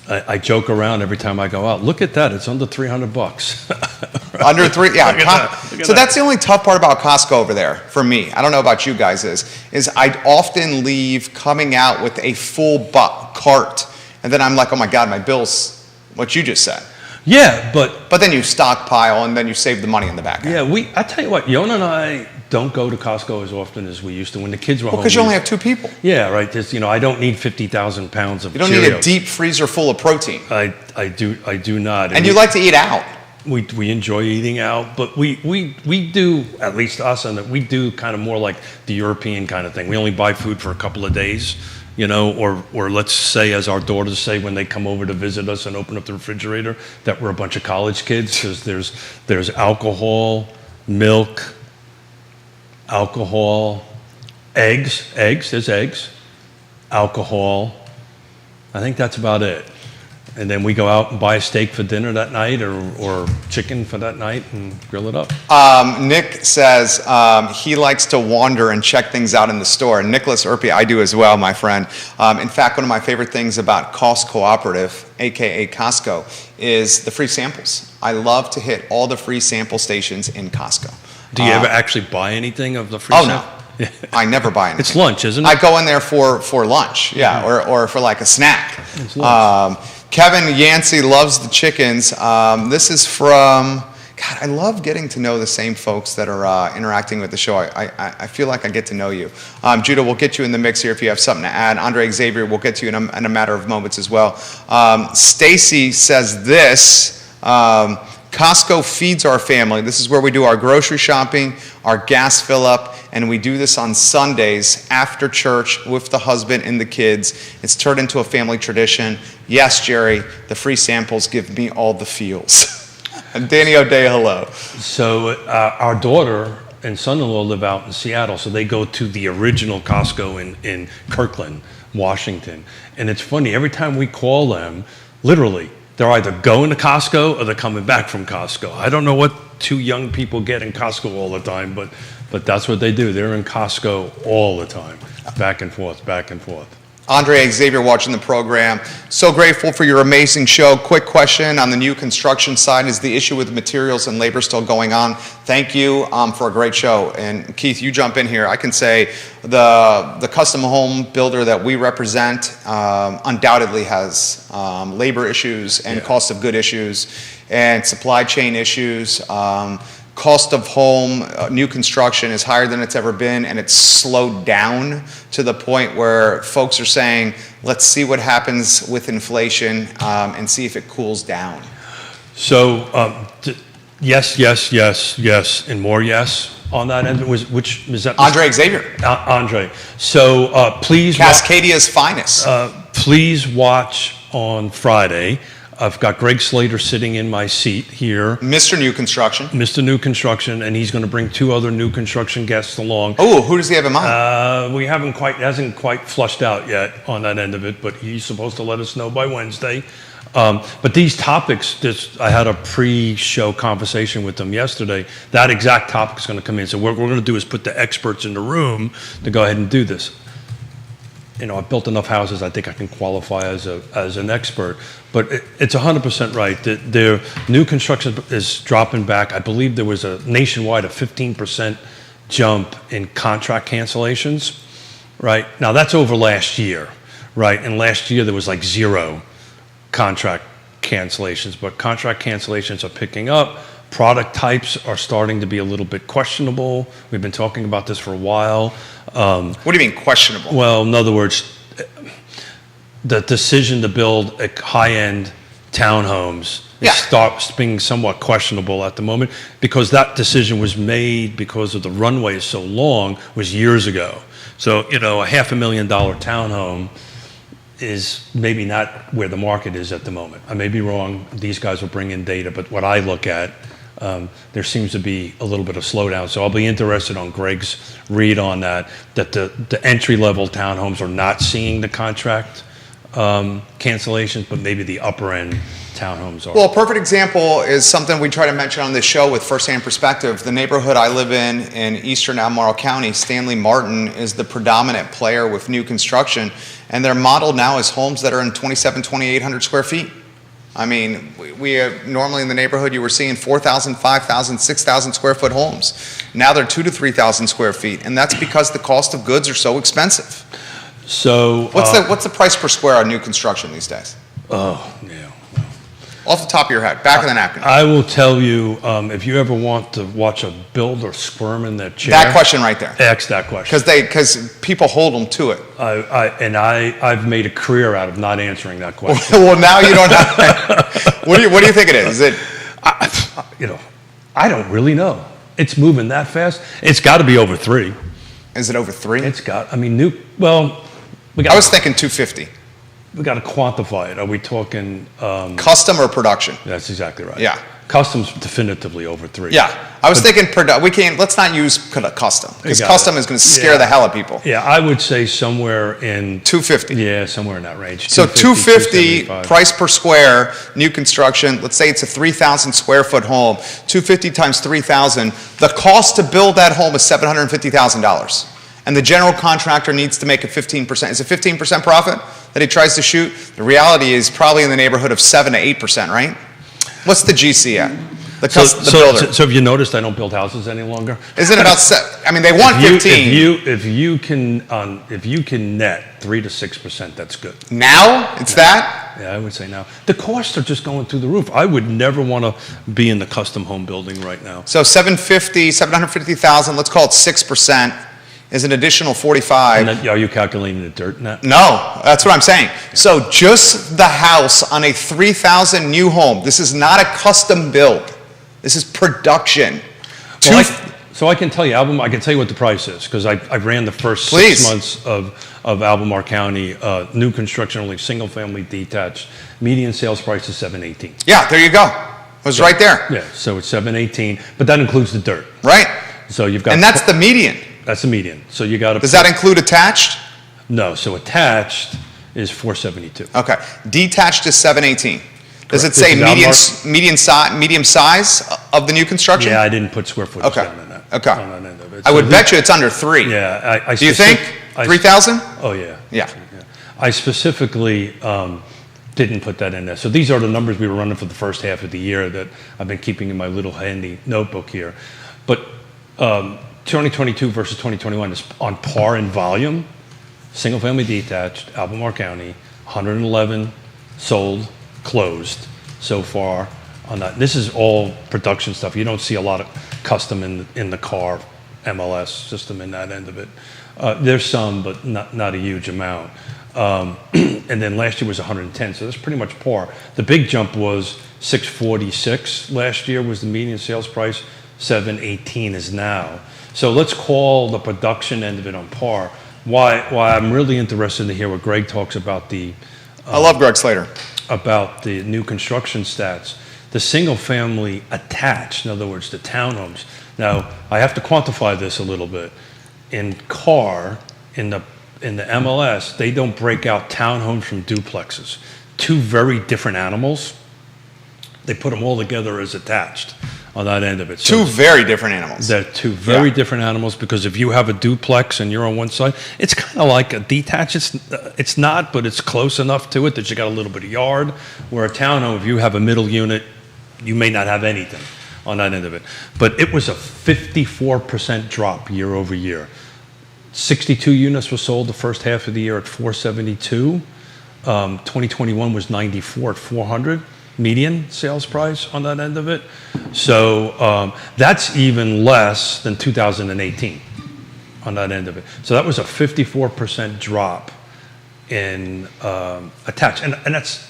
I joke around every time I go out. Look at that! It's under $300. Under three, yeah. Look at that. Look at So that. that's the only tough part about Costco over there for me. I don't know about you guys is I'd often leave coming out with a full cart, and then I'm like, oh my God, my bill's what you just said. Yeah, but But then you stockpile, and then you save the money in the back end. yeah, I tell you what, Yona and I don't go to Costco as often as we used to when the kids were home. Because you we only used- have 2 people. Yeah, right. There's, I don't need 50,000 pounds of You don't need a Cheerios. deep freezer full of protein. I do not. And you like to eat out. We enjoy eating out, but we do, at least us, and we do kind of more like the European kind of thing. We only buy food for a couple of days, or let's say, as our daughters say when they come over to visit us and open up the refrigerator, that we're a bunch of college kids, because there's alcohol, milk, there's eggs, alcohol. I think that's about it. And then we go out and buy a steak for dinner that night, or chicken for that night, and grill it up. Nick says he likes to wander and check things out in the store. Nicholas Erpy, I do as well, my friend. In fact, one of my favorite things about Cost Cooperative, aka Costco, is the free samples. I love to hit all the free sample stations in Costco. Do you ever actually buy anything of the free Oh, sample? no. I never buy anything. It's lunch, isn't it? I go in there for lunch, yeah, or for like a snack. It's lunch. Kevin Yancey loves the chickens. This is from, God, I love getting to know the same folks that are interacting with the show. I feel like I get to know you. Judah, we'll get you in the mix here if you have something to add. Andre Xavier, we'll get to you in a matter of moments as well. Stacy says this, Costco feeds our family. This is where we do our grocery shopping, our gas fill up, and we do this on Sundays after church with the husband and the kids. It's turned into a family tradition. Yes, Jerry, the free samples give me all the feels. And Danny O'Day, hello. So our daughter and son-in-law live out in Seattle, so they go to the original Costco in Kirkland, Washington. And it's funny, every time we call them, literally, they're either going to Costco or they're coming back from Costco. I don't know what 2 young people get in Costco all the time, but that's what they do. They're in Costco all the time, back and forth, back and forth. Andre Xavier watching the program. So grateful for your amazing show. Quick question on the new construction side. Is the issue with materials and labor still going on? Thank you for a great show. And Keith, you jump in here. I can say the custom home builder that we represent undoubtedly has labor issues and cost of good issues and supply chain issues. Cost of home, new construction is higher than it's ever been, and it's slowed down to the point where folks are saying, let's see what happens with inflation and see if it cools down. So yes, and more yes on that end. Which is that? Andre Xavier, Andre. So please, Cascadia's finest. please watch on Friday. I've got Greg Slater sitting in my seat here, Mr. New Construction. Mr. New Construction, and he's going to bring 2 other new construction guests along. Oh, who does he have in mind? We hasn't quite flushed out yet on that end of it, but he's supposed to let us know by Wednesday. But these topics, I had a pre-show conversation with them yesterday. That exact topic is going to come in. So what we're going to do is put the experts in the room to go ahead and do this. I've built enough houses, I think I can qualify as an expert. But it's 100% right. Their new construction is dropping back. I believe there was a nationwide 15% jump in contract cancellations, right? Now that's over last year, right? And last year there was like 0 contract cancellations, but contract cancellations are picking up. Product types are starting to be a little bit questionable. We've been talking about this for a while. What do you mean questionable? Well, in other words, the decision to build a high-end townhomes starts being somewhat questionable at the moment, because that decision was made because of the runway is so long, was years ago. So, a $500,000 townhome is maybe not where the market is at the moment. I may be wrong. These guys will bring in data, but what I look at, there seems to be a little bit of slowdown. So I'll be interested on Greg's read on that the entry-level townhomes are not seeing the contract cancellations, but maybe the upper end townhomes are. Well, a perfect example is something we try to mention on this show with firsthand perspective. The neighborhood I live in eastern Albemarle County, Stanley Martin is the predominant player with new construction, and they're modeled now as homes that are in 2,800 square feet. I mean, we have, normally in the neighborhood you were seeing 4,000, 5,000, 6,000 square foot homes. Now they're 2,000 to 3,000 square feet, and that's because the cost of goods are so expensive. So What's the price per square on new construction these days? oh, yeah. Off the top of your head, back of the napkin. I will tell you, if you ever want to watch a builder squirm in their chair. That question right there. Ask that question. Because people hold them to it. I've made a career out of not answering that question. Well, now you don't have. What do you think it is? Is it? I don't really know. It's moving that fast. It's got to be over 3. Is it over 3? It's got. I mean, we got. I was thinking 250. We got to quantify it. Are we talking? Custom or production? That's exactly right. Yeah. Custom's definitively over 3. Yeah, I was thinking we can't. Let's not use custom because got custom it. is going to scare Yeah. the hell out of people. Yeah, I would say somewhere in 250. Yeah, somewhere in that range. So 250 275. price per square, new construction. Let's say it's a 3,000 square foot home. 250 times 3,000. The cost to build that home is $750,000, and the general contractor needs to make a 15%. Is it 15% profit that he tries to shoot? The reality is probably in the neighborhood of 7 to 8%, right? What's the GC at? The builder. So have you noticed I don't build houses any longer? Isn't it about? I mean, they want 15. If you can net 3 to 6%, that's good. Now it's that. Yeah, I would say now. The costs are just going through the roof. I would never want to be in the custom home building right now. So 750,000. Let's call it 6%. Is an additional 45. And are you calculating the dirt net? No, that's what I'm saying. So just the house on a 3,000 new home. This is not a custom build. This is production. So I can tell you, I can tell you what the price is because I ran the first Please. 6 months of Albemarle County, new construction, only single family detached. Median sales price is $718. Yeah, there you go. It was right there. Yeah, so it's $718, but that includes the dirt. Right. So you've got. And that's the median. That's the median. So you got to. Does that include attached? No. So attached is $472. Okay. Detached is 718. Does it Correct. say This is medium size of the new construction? Yeah, I didn't put square footage Okay. down on that. Okay. On that end of it. I would bet you it's under 3. Yeah. Do you think? 3,000? Oh yeah. Yeah. I specifically didn't put that in there. So these are the numbers we were running for the first half of the year that I've been keeping in my little handy notebook here. But 2022 versus 2021 is on par in volume. Single family detached, Albemarle County, 111 sold, closed so far on that. This is all production stuff. You don't see a lot of custom in the car MLS system in that end of it. There's some, but not a huge amount. And then last year was 110, so that's pretty much par. The big jump was 646 last year was the median sales price. 718 is now. So let's call the production end of it on par. Why I'm really interested to hear what Greg talks about I love Greg Slater. about the new construction stats. The single family attached, in other words, the townhomes. Now, I have to quantify this a little bit. In CAR, in the MLS, they don't break out townhomes from duplexes. Two very different animals. They put them all together as attached on that end of it. So Two very different animals. they're two very different animals because if you have a duplex and you're on one side, it's kind of like a detached. It's not, but it's close enough to it that you got a little bit of yard. Where a townhome, if you have a middle unit, you may not have anything on that end of it. But it was a 54% drop year over year. 62 units were sold the first half of the year at 472. 2021 was 94 at 400. Median sales price on that end of it. So that's even less than 2018 on that end of it. So that was a 54% drop in attached. And that's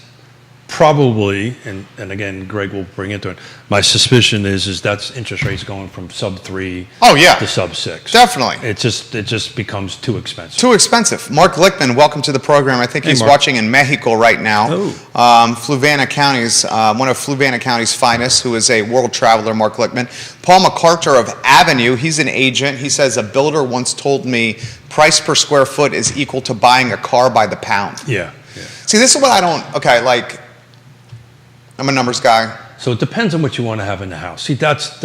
probably, and again, Greg will bring into it, my suspicion is that's interest rates going from sub 3 to sub 6. Definitely. It just becomes too expensive. Too expensive. Mark Lichtman, welcome to the program. I think he's Mark. watching in Mexico right now. Oh. Fluvanna County's, one of Fluvanna County's finest, who is a world traveler, Mark Lichtman. Paul McCarter of Avenue, he's an agent. He says a builder once told me price per square foot is equal to buying a car by the pound. Yeah. See, this is what I don't, okay, like, I'm a numbers guy. So it depends on what you want to have in the house. See, that's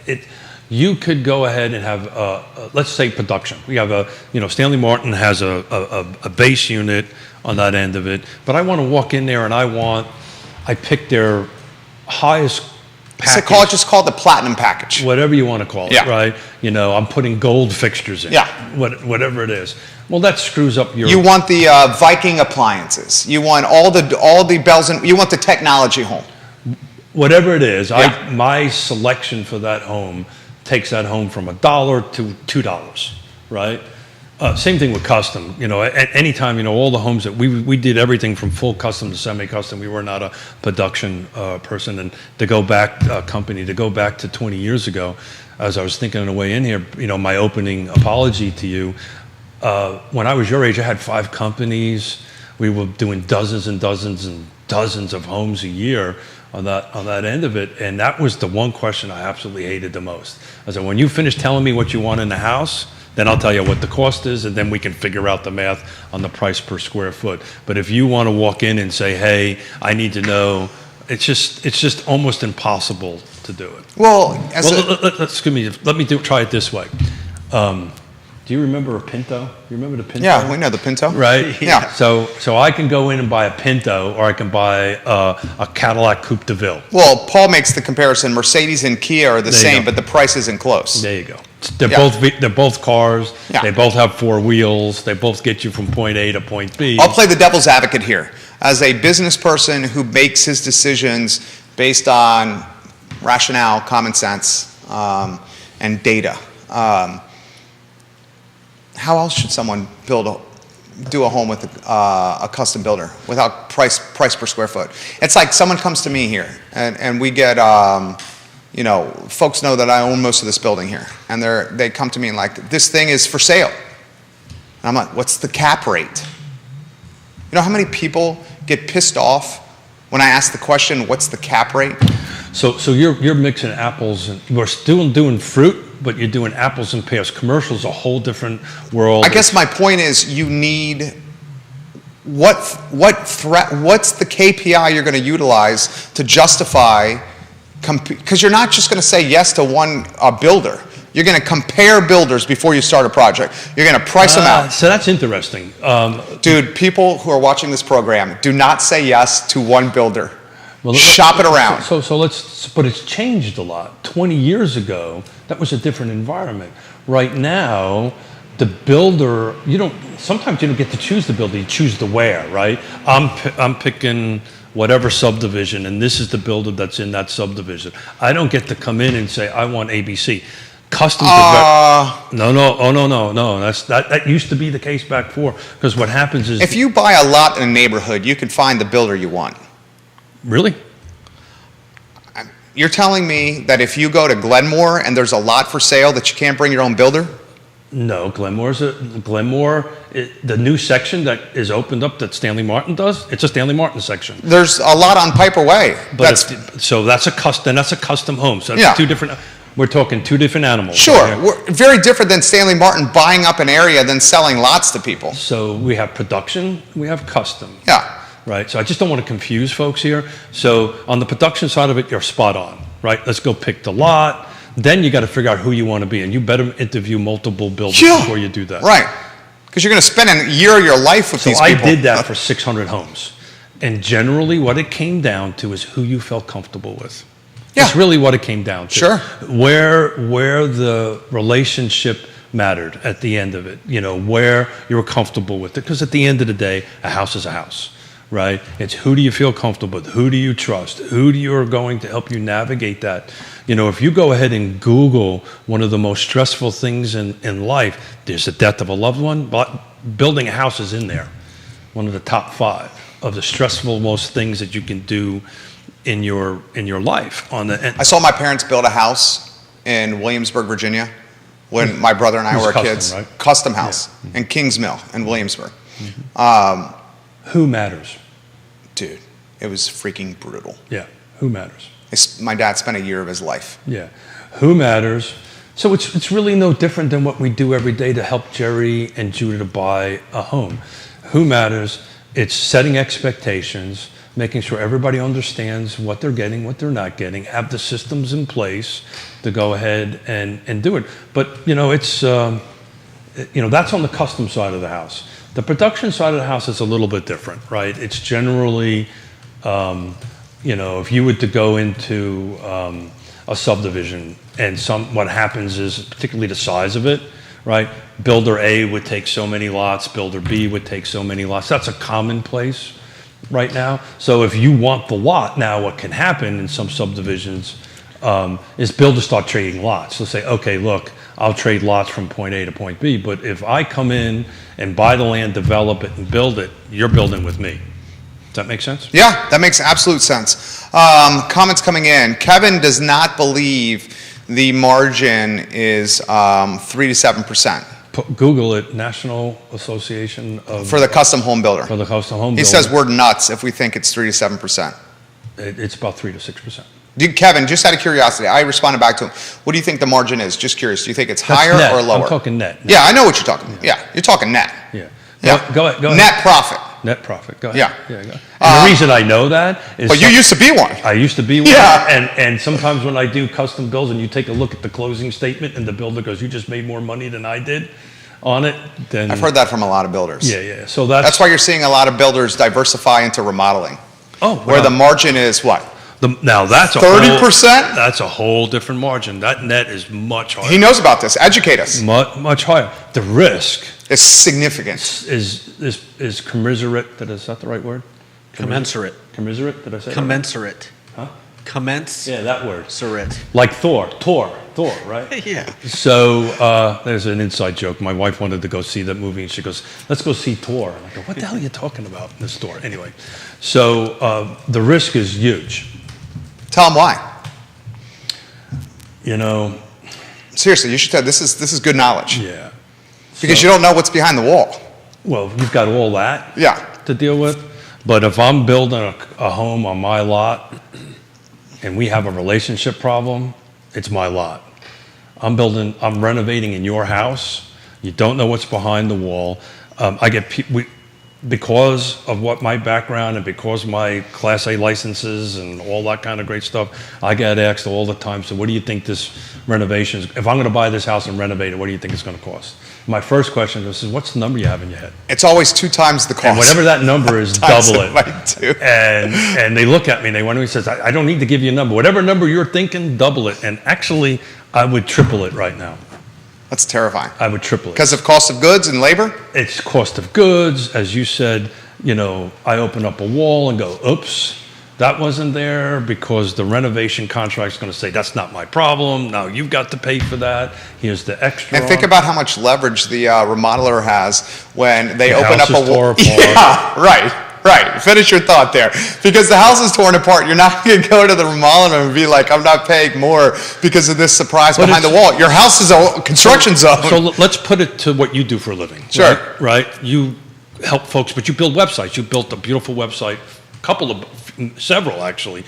it. You could go ahead and have, let's say, production. We have Stanley Martin has a base unit on that end of it, but I want to walk in there and I pick their highest package. Just call it the platinum package. Whatever you want to call it, Yeah. right? I'm putting gold fixtures in. Yeah. Whatever it is. Well, that screws up your. You want the Viking appliances. You want all the bells and you want the technology home. Whatever it is, Yeah. my selection for that home takes that home from $1 to $2, right? Same thing with custom. At any time, all the homes that we did everything from full custom to semi-custom. We were not a production person. And to go back to 20 years ago, as I was thinking on the way in here, my opening apology to you, when I was your age, I had 5 companies. We were doing dozens and dozens and dozens of homes a year on that end of it. And that was the one question I absolutely hated the most. I said, when you finish telling me what you want in the house, then I'll tell you what the cost is, and then we can figure out the math on the price per square foot. But if you want to walk in and say, hey, I need to know, it's just almost impossible to do it. Well, let me try it this way. Do you remember a Pinto? You remember the Pinto? yeah, we know the Pinto. Right? Yeah. So I can go in and buy a Pinto, or I can buy a Cadillac Coupe de Ville. Well, Paul makes the comparison. Mercedes and Kia are the There you same, go. but the price isn't close. There you go. They're both cars. Yeah. They both have 4 wheels. They both get you from point A to point B. I'll play the devil's advocate here. As a business person who makes his decisions based on rationale, common sense, and data, how else should someone do a home with a custom builder without price per square foot? It's like someone comes to me here, and we get, folks know that I own most of this building here, and they come to me and like, this thing is for sale. And I'm like, what's the cap rate? You know how many people get pissed off when I ask the question, what's the cap rate? So you're mixing apples, and we're still doing fruit, but you're doing apples and pears. Commercial's a whole different world. I guess my point is you need what's the KPI you're going to utilize to justify, because you're not just going to say yes to one builder. You're going to compare builders before you start a project. You're going to price them out. So that's interesting. Dude, people who are watching this program, do not say yes to one builder. Well, Shop it around. But it's changed a lot. 20 years ago, that was a different environment. Right now, the builder, sometimes you don't get to choose the builder, you choose the where, right? I'm picking whatever subdivision, and this is the builder that's in that subdivision. I don't get to come in and say, I want ABC. Custom No. That used to be the case back before, because what happens is... If you buy a lot in a neighborhood, you can find the builder you want. Really? You're telling me that if you go to Glenmore and there's a lot for sale that you can't bring your own builder? No, Glenmore, the new section that is opened up that Stanley Martin does, it's a Stanley Martin section. There's a lot on Piper Way. That's a custom home. So that's two different. We're talking 2 different animals. Sure, Right? we're very different than Stanley Martin buying up an area than selling lots to people. So we have production, we have custom. Yeah. Right. So I just don't want to confuse folks here. So on the production side of it, you're spot on. Right. Let's go pick the lot. Then you got to figure out who you want to be, and you better interview multiple builders before you do that. Right. Because you're going to spend a year of your life with these people. So I did that for 600 homes, and generally, what it came down to is who you felt comfortable with. Yeah. That's really what it came down to. Sure. Where the relationship mattered at the end of it. Where you were comfortable with it, because at the end of the day, a house is a house. Right? It's who do you feel comfortable with? Who do you trust? Who do you are going to help you navigate that? If you go ahead and Google one of the most stressful things in life, there's the death of a loved one, but building a house is in there. One of the top 5 of the stressful most things that you can do in your life. I saw my parents build a house in Williamsburg, Virginia, when my brother and I were custom, kids. right? Custom house in Kings Mill in Williamsburg. Who matters? Dude, it was freaking brutal. Yeah, who matters? My dad spent a year of his life. Yeah, who matters? So it's really no different than what we do every day to help Jerry and Judah to buy a home. Who matters? It's setting expectations, making sure everybody understands what they're getting, what they're not getting, have the systems in place to go ahead and do it. But, it's, that's on the custom side of the house. The production side of the house is a little bit different, right? It's generally, if you were to go into a subdivision and what happens is, particularly the size of it, right? Builder A would take so many lots, builder B would take so many lots. That's a commonplace right now. So if you want the lot now, what can happen in some subdivisions is builders start trading lots. They'll say, okay, look, I'll trade lots from point A to point B, but if I come in and buy the land, develop it, and build it, you're building with me. Does that make sense? Yeah, that makes absolute sense. Comments coming in. Kevin does not believe the margin is 3 to 7%. Google it, National Association of... For the custom home builder. For the custom home builder. He says we're nuts if we think it's 3 to 7%. It's about 3 to 6%. Kevin, just out of curiosity, I responded back to him. What do you think the margin is? Just curious. Do you think it's That's higher net. or lower? I'm talking net. Yeah, I know what you're talking about. Yeah, you're talking net. Yeah. Yeah. Go ahead. Net profit. Net profit. Go ahead. Yeah. Go ahead. And the reason I know that is... But you used to be one. I used to be one. Yeah. And sometimes when I do custom builds and you take a look at the closing statement and the builder goes, you just made more money than I did on it, then... I've heard that from a lot of builders. Yeah. So that's why you're seeing a lot of builders diversify into remodeling. Oh, where the margin is what? Now that's 30%? That's a whole different margin. That net is much higher. He knows about this. Educate us. Much higher. The risk is significant. Is commiserate. Is that the right word? Commensurate. Commiserate. Did I say Commensurate. Huh? Commence. Yeah, that word. Surate. Like Thor, right? Yeah. So there's an inside joke. My wife wanted to go see that movie, and she goes, "Let's go see Thor." And I go, "What the hell are you talking about in this store?" Anyway, so the risk is huge. Tell them why. Seriously, you should tell. This is good knowledge. Yeah. Because you don't know what's behind the wall. Well, you've got all that. Yeah. To deal with, but if I'm building a home on my lot, and we have a relationship problem, it's my lot. I'm renovating in your house. You don't know what's behind the wall. I get because of what my background and because of my Class A licenses and all that kind of great stuff, I get asked all the time, so what do you think this renovation is? If I'm going to buy this house and renovate it, what do you think it's going to cost? My first question is, what's the number you have in your head? It's always 2 times the cost. And whatever that number is, double it. By 2. And they look at me and they wonder, he says, I don't need to give you a number. Whatever number you're thinking, double it. And actually, I would triple it right now. That's terrifying. I would triple it. Because of cost of goods and labor? It's cost of goods. As you said, I open up a wall and go, oops, that wasn't there, because the renovation contract is going to say, that's not my problem. Now you've got to pay for that. Here's the extra. And think about how much leverage the remodeler has when they open up a wall. Yeah, right. Finish your thought there. Because the house is torn apart, you're not going to go to the remodeler and be like, I'm not paying more because of this surprise behind the wall. Your house is a construction zone. So let's put it to what you do for a living. Sure. Right? You help folks, but you build websites. You built a beautiful website, several actually,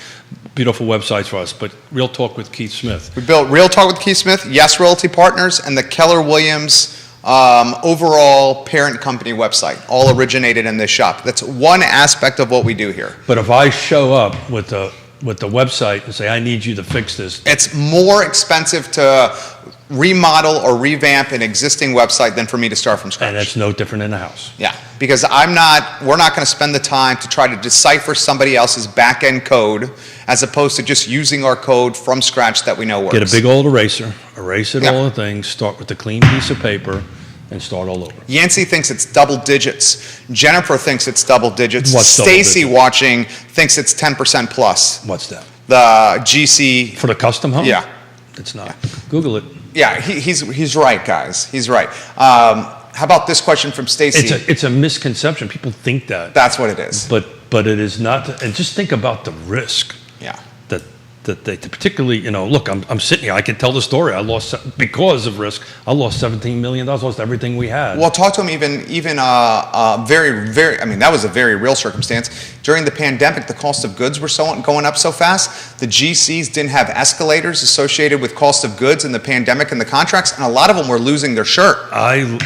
beautiful websites for us, but Real Talk with Keith Smith. We built Real Talk with Keith Smith, Yes Realty Partners, and the Keller Williams overall parent company website, all originated in this shop. That's one aspect of what we do here. But if I show up with the website and say, I need you to fix this. It's more expensive to remodel or revamp an existing website than for me to start from scratch. And it's no different in a house. Yeah, because we're not going to spend the time to try to decipher somebody else's back-end code as opposed to just using our code from scratch that we know works. Get a big old eraser, erase it all the things, start with a clean piece of paper, and start all over. Yancey thinks it's double digits. Jennifer thinks it's double digits. What's double Stacy digits? Watching thinks it's 10% plus. What's that? The GC. For the custom home? Yeah. It's not. Google it. Yeah, he's right, guys. He's right. How about this question from Stacy? It's a misconception. People think that. That's what it is. But it is not. And just think about the risk. Yeah. That they particularly, look, I'm sitting here. I can tell the story. I lost, because of risk, I lost $17 million. Lost everything we had. Well, talk to him even very, very, that was a very real circumstance. During the pandemic, the cost of goods were going up so fast. The GCs didn't have escalators associated with cost of goods in the pandemic and the contracts, and a lot of them were losing their shirt. I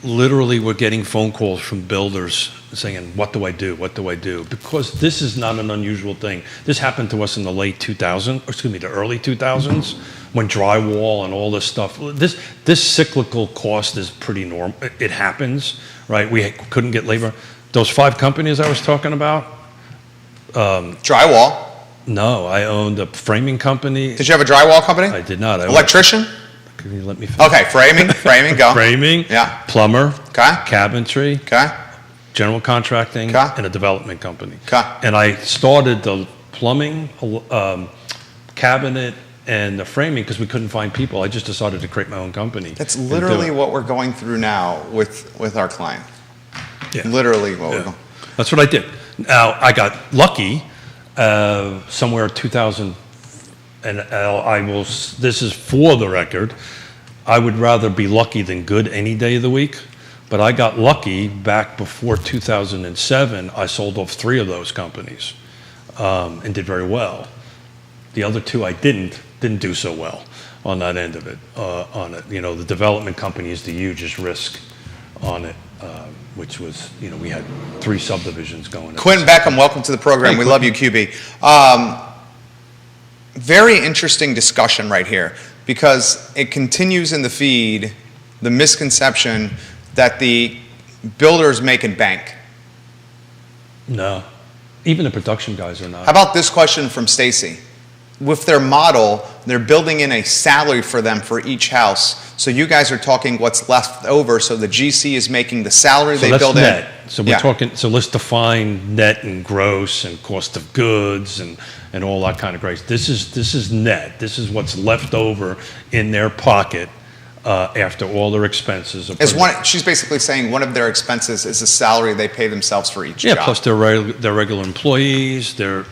literally were getting phone calls from builders saying, what do I do? What do I do? Because this is not an unusual thing. This happened to us in the late 2000s, or excuse me, the early 2000s, when drywall and all this stuff. This cyclical cost is pretty normal. It happens, right? We couldn't get labor. Those 5 companies I was talking about. Drywall. No, I owned a framing company. Did you have a drywall company? I did not. Electrician? Can you let me finish? Okay, framing, go. Framing, Yeah. plumber, Okay. cabinetry, Okay. general contracting, Okay. and a development company. Okay. And I started the plumbing, cabinet, and the framing because we couldn't find people. I just decided to create my own company. That's and do literally it. what we're going through now with our client. Yeah. Literally what we're Yeah. going. That's what I did. Now, I got lucky somewhere 2000, and this is for the record, I would rather be lucky than good any day of the week, but I got lucky back before 2007. I sold off 3 of those companies and did very well. The other 2 I didn't do so well on that end of it, on it. You know, the development company is the hugest risk on it, which was, you know, we had 3 subdivisions going. Quentin Beckham, welcome to the program. Hey, we love you, QB. Very interesting discussion right here because it continues in the feed the misconception that the builders making bank. No, even the production guys are not. How about this question from Stacy? With their model, they're building in a salary for them for each house. So you guys are talking what's left over. So the GC is making the salary they that's build net. in. So we're Yeah. talking. So let's define net and gross and cost of goods and all that kind of grace. This is net. This is what's left over in their pocket after all their expenses. She's basically saying one of their expenses is the salary they pay themselves for each job. Plus their regular employees, their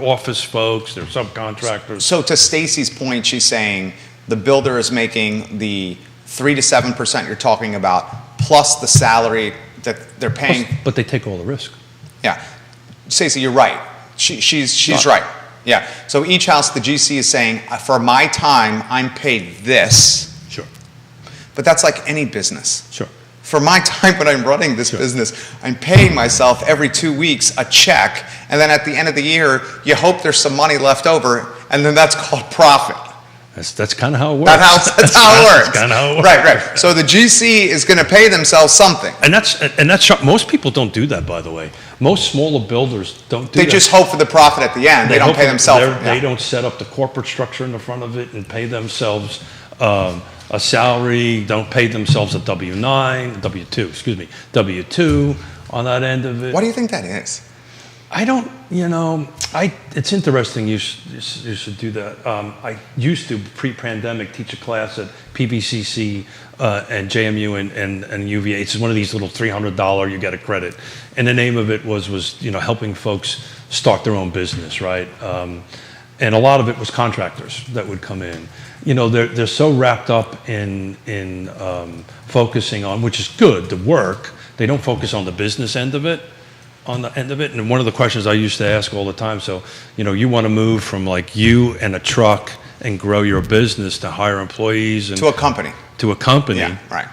office folks, their subcontractors. So to Stacy's point, she's saying the builder is making the 3 to 7% you're talking about plus the salary that they're paying. But they take all the risk. Yeah, Stacey, you're right. She's right. Yeah. So each house, the GC is saying, for my time, I'm paid this. Sure. But that's like any business. Sure. For my time when I'm running this business, I'm paying myself every 2 weeks a check, and then at the end of the year, you hope there's some money left over, and then that's called profit. That's kind of how it works. That's how it works. That's kind of how it works. Right. So the GC is going to pay themselves something. And that's most people don't do that, by the way. Most smaller builders don't do that. They just hope for the profit at the end. They don't pay themselves. They don't set up the corporate structure in the front of it and pay themselves a salary, don't pay themselves a W-2 on that end of it. What do you think that is? I don't, it's interesting you should do that. I used to, pre-pandemic, teach a class at PVCC and JMU and UVA. It's one of these little $300 you get a credit. And the name of it was helping folks start their own business, right? And a lot of it was contractors that would come in. They're so wrapped up in focusing on, which is good, the work. They don't focus on the business end of it. And one of the questions I used to ask all the time, so, you want to move from like you and a truck and grow your business to hire employees and to a company. Yeah, right.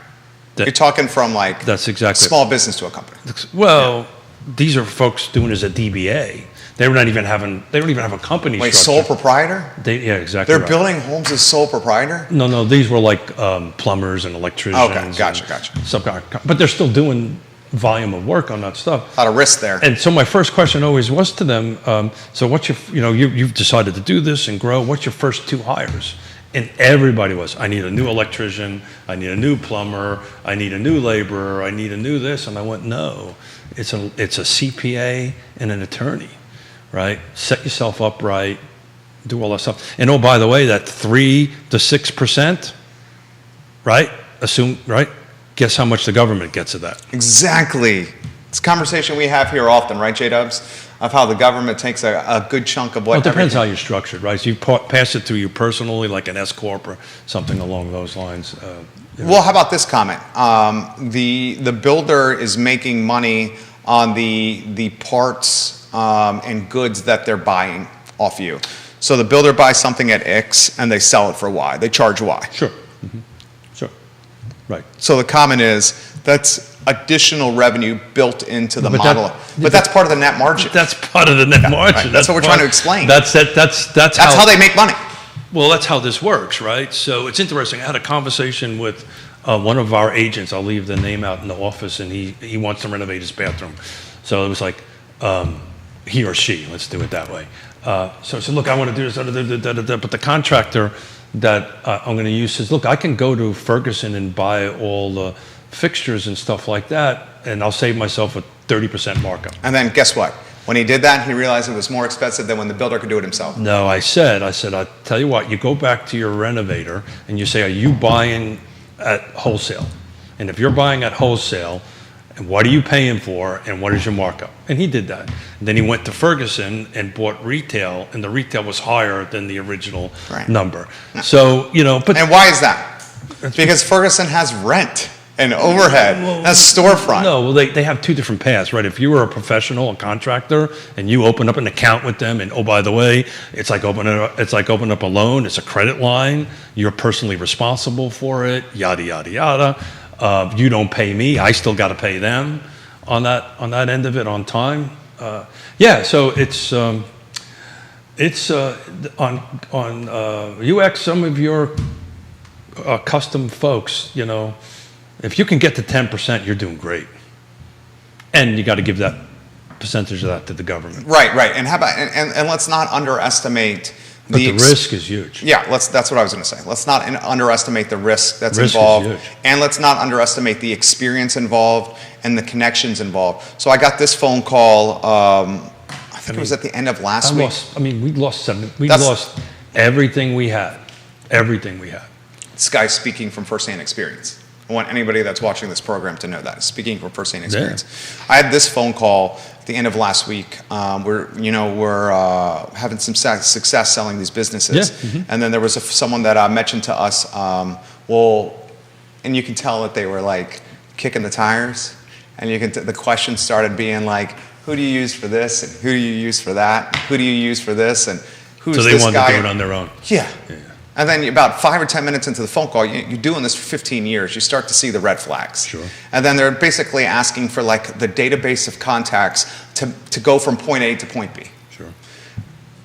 You're talking from like that's exactly small business to a company. Well, these are folks doing it as a DBA. They don't even have a company Wait, structure. sole proprietor? Yeah, exactly. They're right. building homes as sole proprietor? No, these were like plumbers and electricians. Okay, gotcha. But they're still doing volume of work on that stuff. A lot of risk there. And so my first question always was to them, so what's your, you've decided to do this and grow, what's your first 2 hires? And everybody was, I need a new electrician, I need a new plumber, I need a new laborer, I need a new this. And I went, no, it's a CPA and an attorney, right? Set yourself up right, do all that stuff. And oh, by the way, that 3 to 6%, right? Right? Guess how much the government gets of that? Exactly. It's a conversation we have here often, right, J-Dubs? Of how the government takes a good chunk of what. Well, it depends how you're structured, right? So you pass it to you personally, like an S corp or something along those lines. Well, how about this comment? The builder is making money on the parts and goods that they're buying off you. So the builder buys something at X and they sell it for Y. They charge Y. Sure. Mm-hmm. Sure. Right. So the comment is that's additional revenue built into the But model. But that's part of the net margin. That's part of the net margin. right. That's what we're trying to explain. That's That's how they make money. Well, that's how this works, right? So it's interesting. I had a conversation with one of our agents. I'll leave the name out in the office, and he wants to renovate his bathroom. So it was like he or she. Let's do it that way. So I said, look, I want to do this, but the contractor that I'm going to use says, look, I can go to Ferguson and buy all the fixtures and stuff like that, and I'll save myself a 30% markup. And then guess what? When he did that, he realized it was more expensive than when the builder could do it himself. No, I said, I'll tell you what, you go back to your renovator and you say, are you buying at wholesale? And if you're buying at wholesale, and what are you paying for, and what is your markup? And he did that. And then he went to Ferguson and bought retail, and the retail was higher than the original number. So, but... And why is that? Because Ferguson has rent and overhead. That's storefront. No, well, they have two different paths, right? If you were a professional, a contractor, and you open up an account with them, and oh, by the way, it's like opening up a loan, it's a credit line, you're personally responsible for it, yada, yada, yada. You don't pay me, I still got to pay them on that end of it on time. So it's on UX. Some of your custom folks, if you can get to 10%, you're doing great, and you got to give that percentage of that to the government. Right. And how about and let's not underestimate. But the risk is huge. Yeah, that's what I was going to say. Let's not underestimate the risk that's risk involved, is huge. And let's not underestimate the experience involved and the connections involved. So I got this phone call. I think it was at the end of last week. We lost everything we had. Everything we had. This guy's speaking from firsthand experience. I want anybody that's watching this program to know that. Speaking from firsthand experience. Yeah. I had this phone call at the end of last week. We're having some success selling these businesses. Yeah. Mm-hmm. And then there was someone that mentioned to us, and you can tell that they were like kicking the tires. And the questions started being like, who do you use for this? And who do you use for that? Who do you use for this? And who's this guy? So they wanted to do it on their own. Yeah. And then about 5 or 10 minutes into the phone call, you're doing this for 15 years, you start to see the red flags. Sure. And then they're basically asking for like the database of contacts to go from point A to point B. Sure.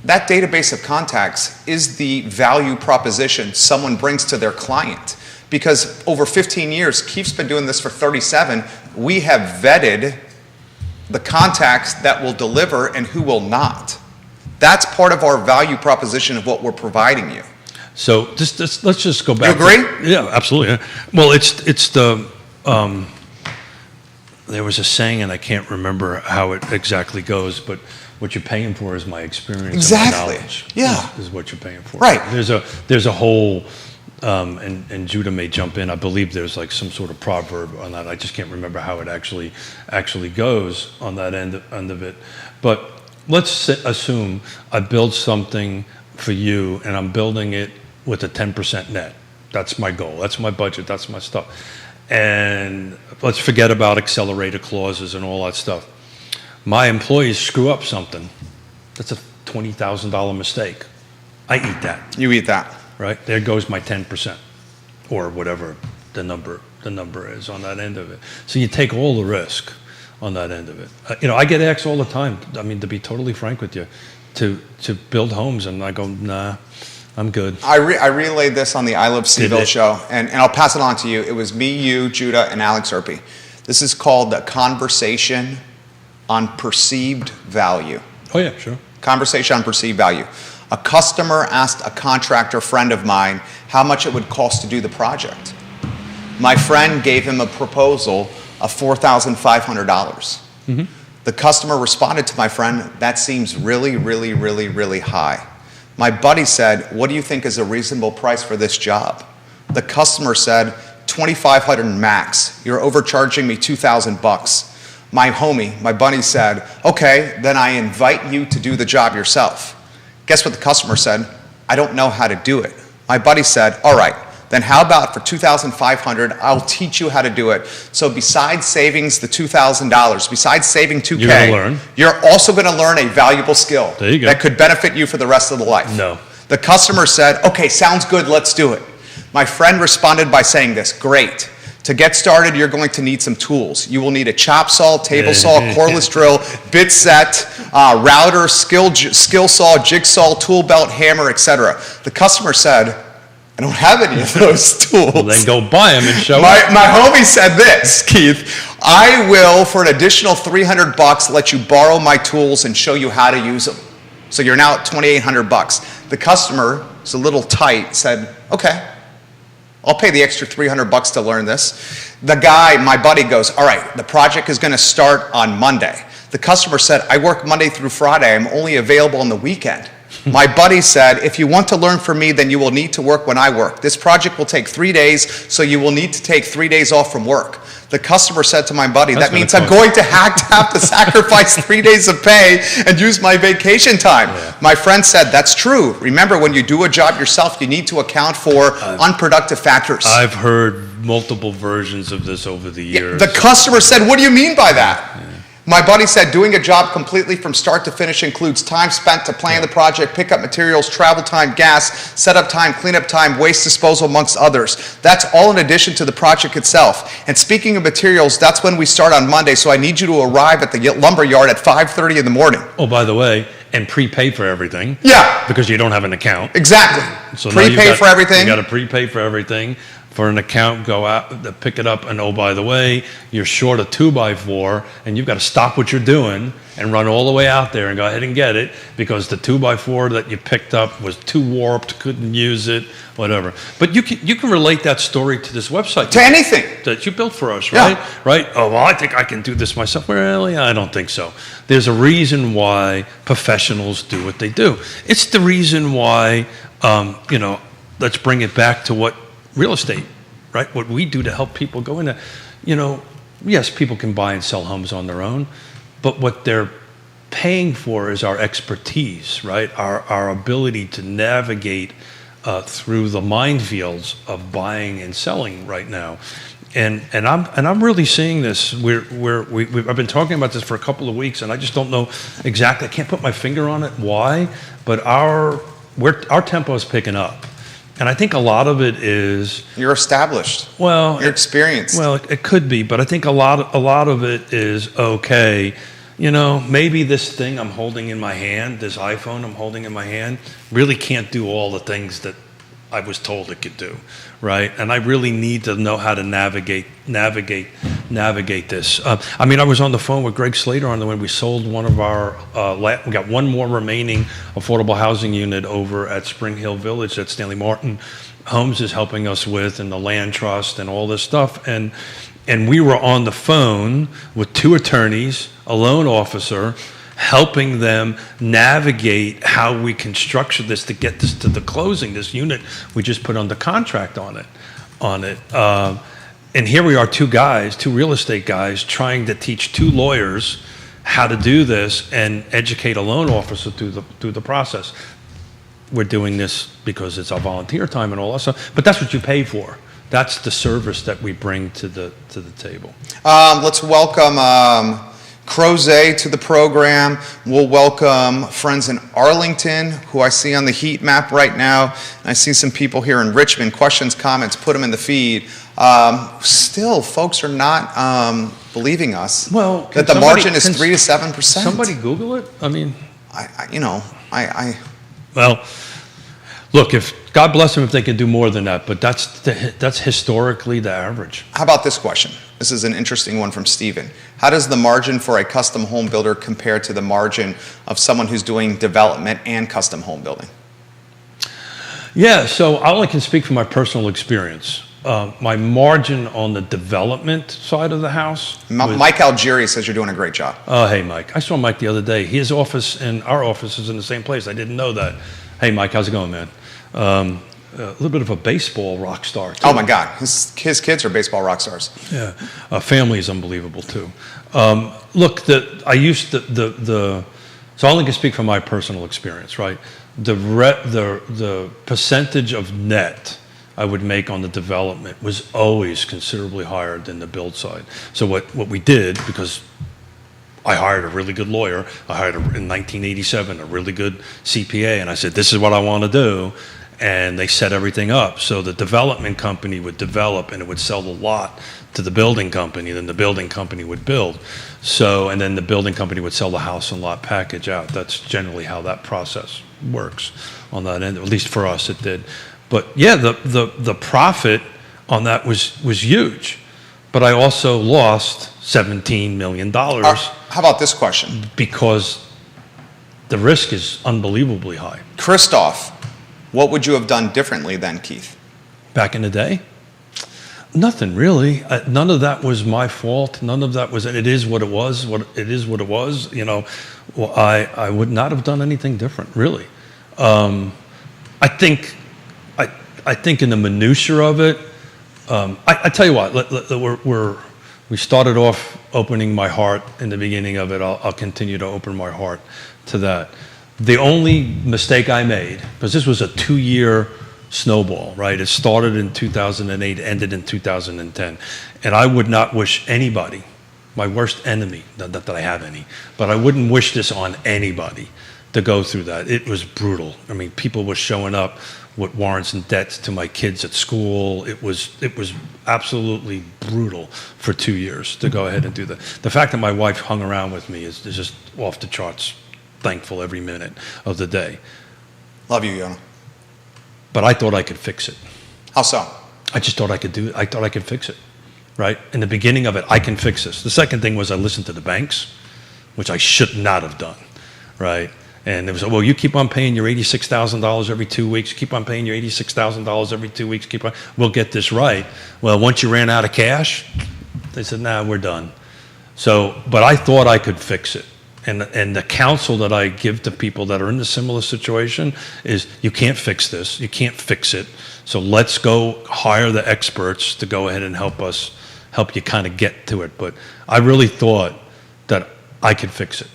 That database of contacts is the value proposition someone brings to their client. Because over 15 years, Keith's been doing this for 37, we have vetted the contacts that will deliver and who will not. That's part of our value proposition of what we're providing you. So let's just go back. You agree? Yeah, absolutely. Well, it's the there was a saying, and I can't remember how it exactly goes, but what you're paying for is my experience exactly. and my knowledge. Yeah, is what you're paying for. Right. There's a whole, and Judah may jump in. I believe there's like some sort of proverb on that. I just can't remember how it actually goes on that end of it. But let's assume I build something for you, and I'm building it with a 10% net. That's my goal. That's my budget. That's my stuff. And let's forget about accelerator clauses and all that stuff. My employees screw up something. That's a $20,000 mistake. I eat that. You eat that. Right? There goes my 10%, or whatever the number is on that end of it. So you take all the risk on that end of it. I get asked all the time, to be totally frank with you, to build homes, and I go, nah, I'm good. I relayed this on the I Love Seville show, and I'll pass it on to you. It was me, you, Judah, and Alex Erpy. This is called the Conversation on Perceived Value. Oh yeah, sure. Conversation on Perceived Value. A customer asked a contractor friend of mine how much it would cost to do the project. My friend gave him a proposal of $4,500. Mm-hmm. The customer responded to my friend, that seems really, really, really, really high. My buddy said, what do you think is a reasonable price for this job? The customer said, $2,500 max. You're overcharging me $2,000. My buddy said, okay, then I invite you to do the job yourself. Guess what the customer said? I don't know how to do it. My buddy said, all right, then how about for $2,500, I'll teach you how to do it. So besides savings the $2,000, besides saving $2,000, you're also going to learn a valuable skill that could benefit you for the rest of the life. No. The customer said, okay, sounds good, let's do it. My friend responded by saying this, great. To get started, you're going to need some tools. You will need a chop saw, table saw, cordless drill, bit set, router, skill saw, jigsaw, tool belt, hammer, etc. The customer said, I don't have any of those tools. Well, then go buy them and show My up. homie said this, Keith, I will, for an additional $300, let you borrow my tools and show you how to use them. So you're now at $2,800. The customer is a little tight, said, okay, I'll pay the extra $300 to learn this. The guy, my buddy, goes, all right, the project is going to start on Monday. The customer said, I work Monday through Friday. I'm only available on the weekend. My buddy said, if you want to learn from me, then you will need to work when I work. This project will take 3 days, so you will need to take 3 days off from work. The customer said to my buddy, that means I'm going to have to sacrifice 3 days of pay and use my vacation time. Yeah. My friend said, that's true. Remember, when you do a job yourself, you need to account for unproductive factors. I've heard multiple versions of this over the years. The customer said, what do you mean by that? Yeah. My buddy said, doing a job completely from start to finish includes time spent to plan the project, pick up materials, travel time, gas, setup time, cleanup time, waste disposal, amongst others. That's all in addition to the project itself. And speaking of materials, that's when we start on Monday, so I need you to arrive at the lumber yard at 5:30 in the morning. Oh, by the way, and prepay for everything. Yeah. Because you don't have an account. Exactly. So prepay for everything. You got to prepay for everything. For an account, go out, pick it up, and oh, by the way, you're short a 2x4, and you've got to stop what you're doing and run all the way out there and go ahead and get it, because the 2x4 that you picked up was too warped, couldn't use it, whatever. But you can relate that story to this website. To anything. That you built for us, right? Yeah. Right? Oh, well, I think I can do this myself. Well, yeah, I don't think so. There's a reason why professionals do what they do. It's the reason why, let's bring it back to what real estate, right? What we do to help people go into, yes, people can buy and sell homes on their own, but what they're paying for is our expertise, right? Our ability to navigate through the minefields of buying and selling right now. And I'm really seeing this. I've been talking about this for a couple of weeks, and I just don't know exactly. I can't put my finger on it why, but our tempo is picking up. And I think a lot of it is You're established. Well, you're experienced. Well, it could be, but I think a lot of it is okay. Maybe this thing I'm holding in my hand, this iPhone I'm holding in my hand, really can't do all the things that I was told it could do, right? And I really need to know how to navigate this. I was on the phone with Greg Slater when we sold one of our, we got one more remaining affordable housing unit over at Spring Hill Village that Stanley Martin Homes is helping us with, and the land trust and all this stuff. And we were on the phone with two attorneys, a loan officer, helping them navigate how we can structure this to get this to the closing. This unit we just put under contract on it. And here we are, two real estate guys, trying to teach two lawyers how to do this and educate a loan officer through the process. We're doing this because it's our volunteer time and all that stuff, but that's what you pay for. That's the service that we bring to the table. Let's welcome Crozet to the program. We'll welcome friends in Arlington, who I see on the heat map right now. I see some people here in Richmond. Questions, comments, put them in the feed. Still, folks are not believing us that the margin is 3 to 7%. Somebody Google it? Well, look, if God bless them if they can do more than that, but that's historically the average. How about this question? This is an interesting one from Stephen. How does the margin for a custom home builder compare to the margin of someone who's doing development and custom home building? Yeah, so I only can speak from my personal experience. My margin on the development side of the house. Mike Algieri says you're doing a great job. Oh, hey, Mike. I saw Mike the other day. His office and our office is in the same place. I didn't know that. Hey, Mike, how's it going, man? A little bit of a baseball rock star, too. Oh, my God. His kids are baseball rock stars. Yeah. Family is unbelievable, too. Look, so I only can speak from my personal experience, right? The percentage of net I would make on the development was always considerably higher than the build side. So what we did, because I hired a really good lawyer, in 1987, a really good CPA, and I said, this is what I want to do. and they set everything up. So the development company would develop, and it would sell the lot to the building company, then the building company would build. So, and then the building company would sell the house and lot package out. That's generally how that process works on that end, at least for us it did. But yeah, the profit on that was huge. But I also lost $17 million How about this question? because the risk is unbelievably high. Christoph, what would you have done differently then, Keith? Back in the day? Nothing really. None of that was my fault. None of that was, it is what it was, it is what it was. You know, well, I would not have done anything different, really. I think in the minutia of it, I tell you what, we started off opening my heart in the beginning of it. I'll continue to open my heart to that. The only mistake I made, because this was a 2-year snowball, right? It started in 2008, ended in 2010. And I would not wish anybody, my worst enemy, not that I have any, but I wouldn't wish this on anybody to go through that. It was brutal. I mean, people were showing up with warrants and debts to my kids at school. It was absolutely brutal for 2 years to go ahead and do that. The fact that my wife hung around with me is just off the charts. Thankful every minute of the day. Love you, Yona. But I thought I could fix it. How so? I just thought I could do it. I thought I could fix it, right? In the beginning of it, I can fix this. The second thing was I listened to the banks, which I should not have done, right? And it was, well, you keep on paying your $86,000 every 2 weeks. Keep on paying your $86,000 every 2 weeks. We'll get this right. Well, once you ran out of cash, they said, nah, we're done. So, but I thought I could fix it. And the counsel that I give to people that are in a similar situation is, you can't fix this. You can't fix it. So let's go hire the experts to go ahead and help you kind of get to it. But I really thought that I could fix it.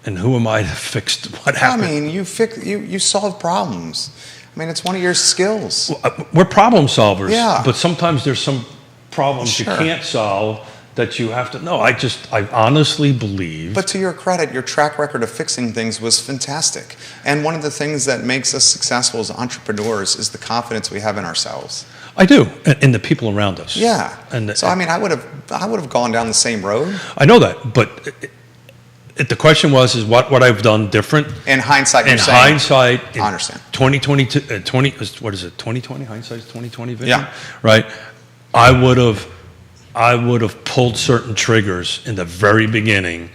And who am I to fix what happened? I mean, you solve problems. I mean, it's one of your skills. Well, we're problem solvers. Yeah. But sometimes there's some problems Sure. you can't solve that you have to. No, I honestly believe. But to your credit, your track record of fixing things was fantastic. And one of the things that makes us successful as entrepreneurs is the confidence we have in ourselves. I do, and the people around us. Yeah. And so I mean, I would have gone down the same road. I know that, but the question is what I've done different. In hindsight, you're In saying, hindsight, I understand. 2022, what is it? 2020. Hindsight's 2020 vision. Yeah. Right. I would have pulled certain triggers in the very beginning,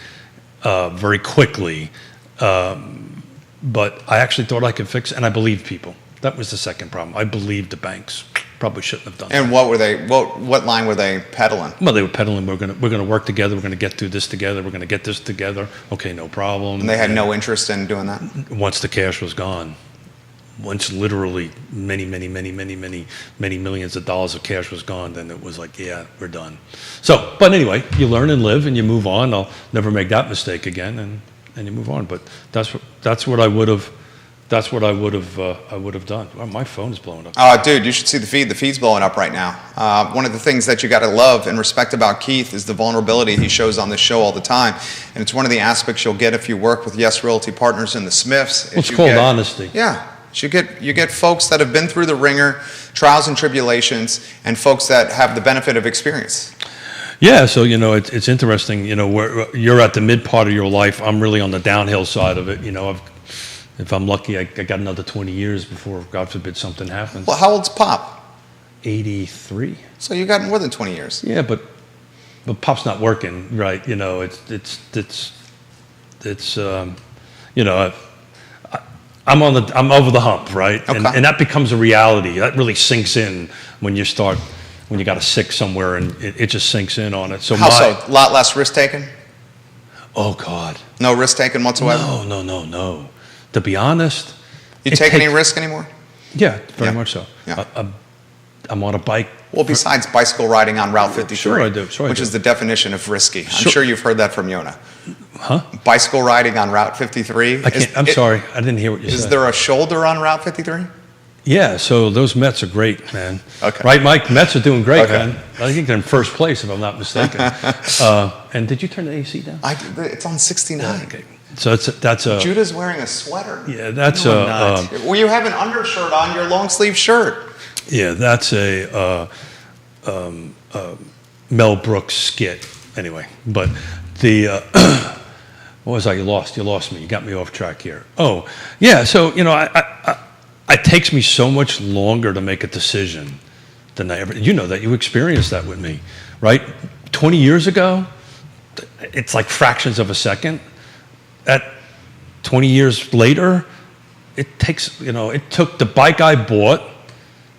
very quickly, but I actually thought I could fix it, and I believed people. That was the second problem. I believed the banks. Probably shouldn't have done that. And what were they? What line were they peddling? Well, they were peddling. We're gonna work together. We're gonna get through this together. We're gonna get this together. Okay, no problem. And they had no interest in doing that. Once the cash was gone, once literally many millions of dollars of cash was gone, then it was like, yeah, we're done. So, but anyway, you learn and live, and you move on. I'll never make that mistake again, and you move on. But that's what I would have. That's what I would have done. Well, my phone is blowing up. Dude, you should see the feed. The feed's blowing up right now. One of the things that you got to love and respect about Keith is the vulnerability he shows on this show all the time. And it's one of the aspects you'll get if you work with Yes Realty Partners and the Smiths. It's called honesty. Yeah. You get folks that have been through the ringer, trials and tribulations, and folks that have the benefit of experience. Yeah, so it's interesting. Where you're at the mid part of your life. I'm really on the downhill side of it. If I'm lucky, I got another 20 years before, God forbid, something happens. Well, how old's Pop? 83. So you got more than 20 years. Yeah, but Pop's not working, right? I'm over the hump, right? Okay. And that becomes a reality. That really sinks in when you got a sick somewhere, and it just sinks in on it. So How so? A lot less risk taken? Oh God. No risk taken whatsoever? No. To be honest. You take any risk anymore? Yeah, very much so. Yeah. I'm on a bike. Well, besides bicycle riding on Route 53, Sure I do. which is the definition of risky. I'm sure you've heard that from Yona. Huh? Bicycle riding on Route 53. I'm sorry, I didn't hear what you said. Is there a shoulder on Route 53? Yeah, so those Mets are great, man. Okay. Right, Mike? Mets are doing great, Okay. man. I think they're in first place, if I'm not mistaken. And did you turn the AC down? It's on 69. Okay. So that's a Judah's wearing a sweater. yeah, that's No, I'm not. Well, you have an undershirt on your long sleeve shirt. yeah, that's a Mel Brooks skit. Anyway, but the what was I? You lost me. You got me off track here. Oh, yeah. So it takes me so much longer to make a decision than I ever. You know that. You experienced that with me, right? 20 years ago, it's like fractions of a second. At 20 years later, it takes. It took the bike I bought.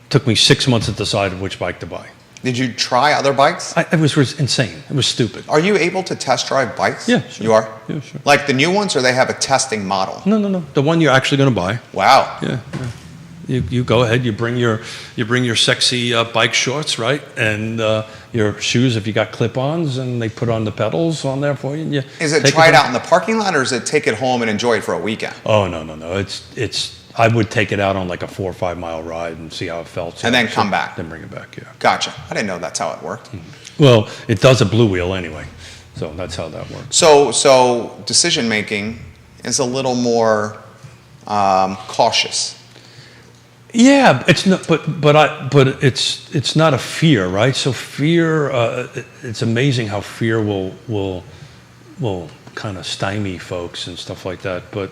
Took me 6 months to decide which bike to buy. Did you try other bikes? It was insane. It was stupid. Are you able to test drive bikes? Yeah, sure. You are? Yeah, sure. Like the new ones, or they have a testing model? No. The one you're actually going to buy. Wow. Yeah. You go ahead. You bring your sexy bike shorts, right, and your shoes if you got clip-ons, and they put on the pedals on there for you. And you Is it take try it home. out in the parking lot, or is it take it home and enjoy it for a weekend? Oh no. It's. I would take it out on like a 4 or 5 mile ride and see how it felt. And then come back. Then bring it back. Yeah. Gotcha. I didn't know that's how it worked. Well, it does a blue wheel anyway, so that's how that works. So decision making is a little more cautious. Yeah, it's not, but it's not a fear, right? So fear, it's amazing how fear will kind of stymie folks and stuff like that. But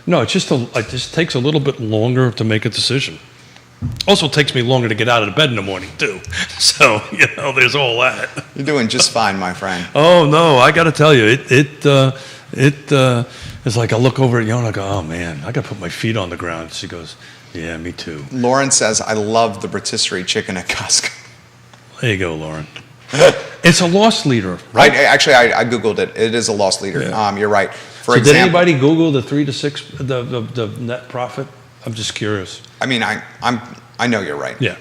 no, it just takes a little bit longer to make a decision. Also, it takes me longer to get out of bed in the morning too. So there's all that. You're doing just fine, my friend. Oh no, I got to tell you, it's like I look over at Yona and I go, oh man, I got to put my feet on the ground. She goes, yeah, me too. Lauren says, I love the rotisserie chicken at Costco. There you go, Lauren. It's a loss leader, right? I Googled it. It is a loss leader. Yeah. You're right. For So example, did anybody Google the 3 to 6, the net profit? I'm just curious. I mean, I know you're right. Yeah.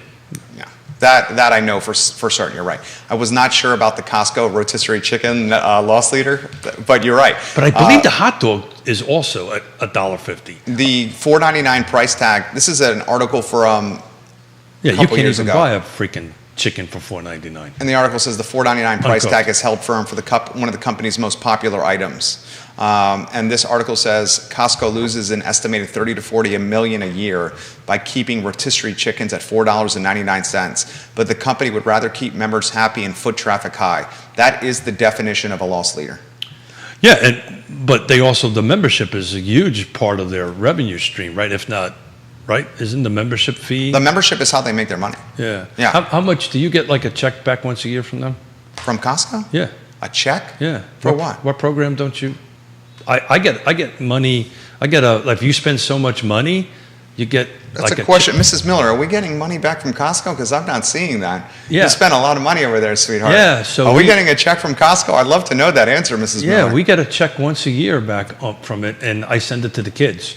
Yeah. That I know for certain. You're right. I was not sure about the Costco rotisserie chicken loss leader, but you're right. But I believe the hot dog is also at $1.50. The $4.99 price tag. This is an article from Yeah, you couple can't years even ago. buy a freaking chicken for $4.99. And the article says the $4.99 price Uncooked. tag is held firm for one of the company's most popular items. And this article says Costco loses an estimated 30 to 40 million a year by keeping rotisserie chickens at $4.99. But the company would rather keep members happy and foot traffic high. That is the definition of a loss leader. Yeah, but the membership is a huge part of their revenue stream, right? If not, right? Isn't the membership fee? The membership is how they make their money. Yeah. Yeah. How much do you get, like a check back once a year from them? From Costco? Yeah. A check? Yeah. For what? What program don't you? I get money. Like if you spend so much money, you get. That's like a question. Mrs. Miller, are we getting money back from Costco? Because I'm not seeing that. Yeah. You spent a lot of money over there, sweetheart. Yeah, so are we we- getting a check from Costco? I'd love to know that answer, Mrs. Miller. Yeah, we get a check once a year back up from it, and I send it to the kids.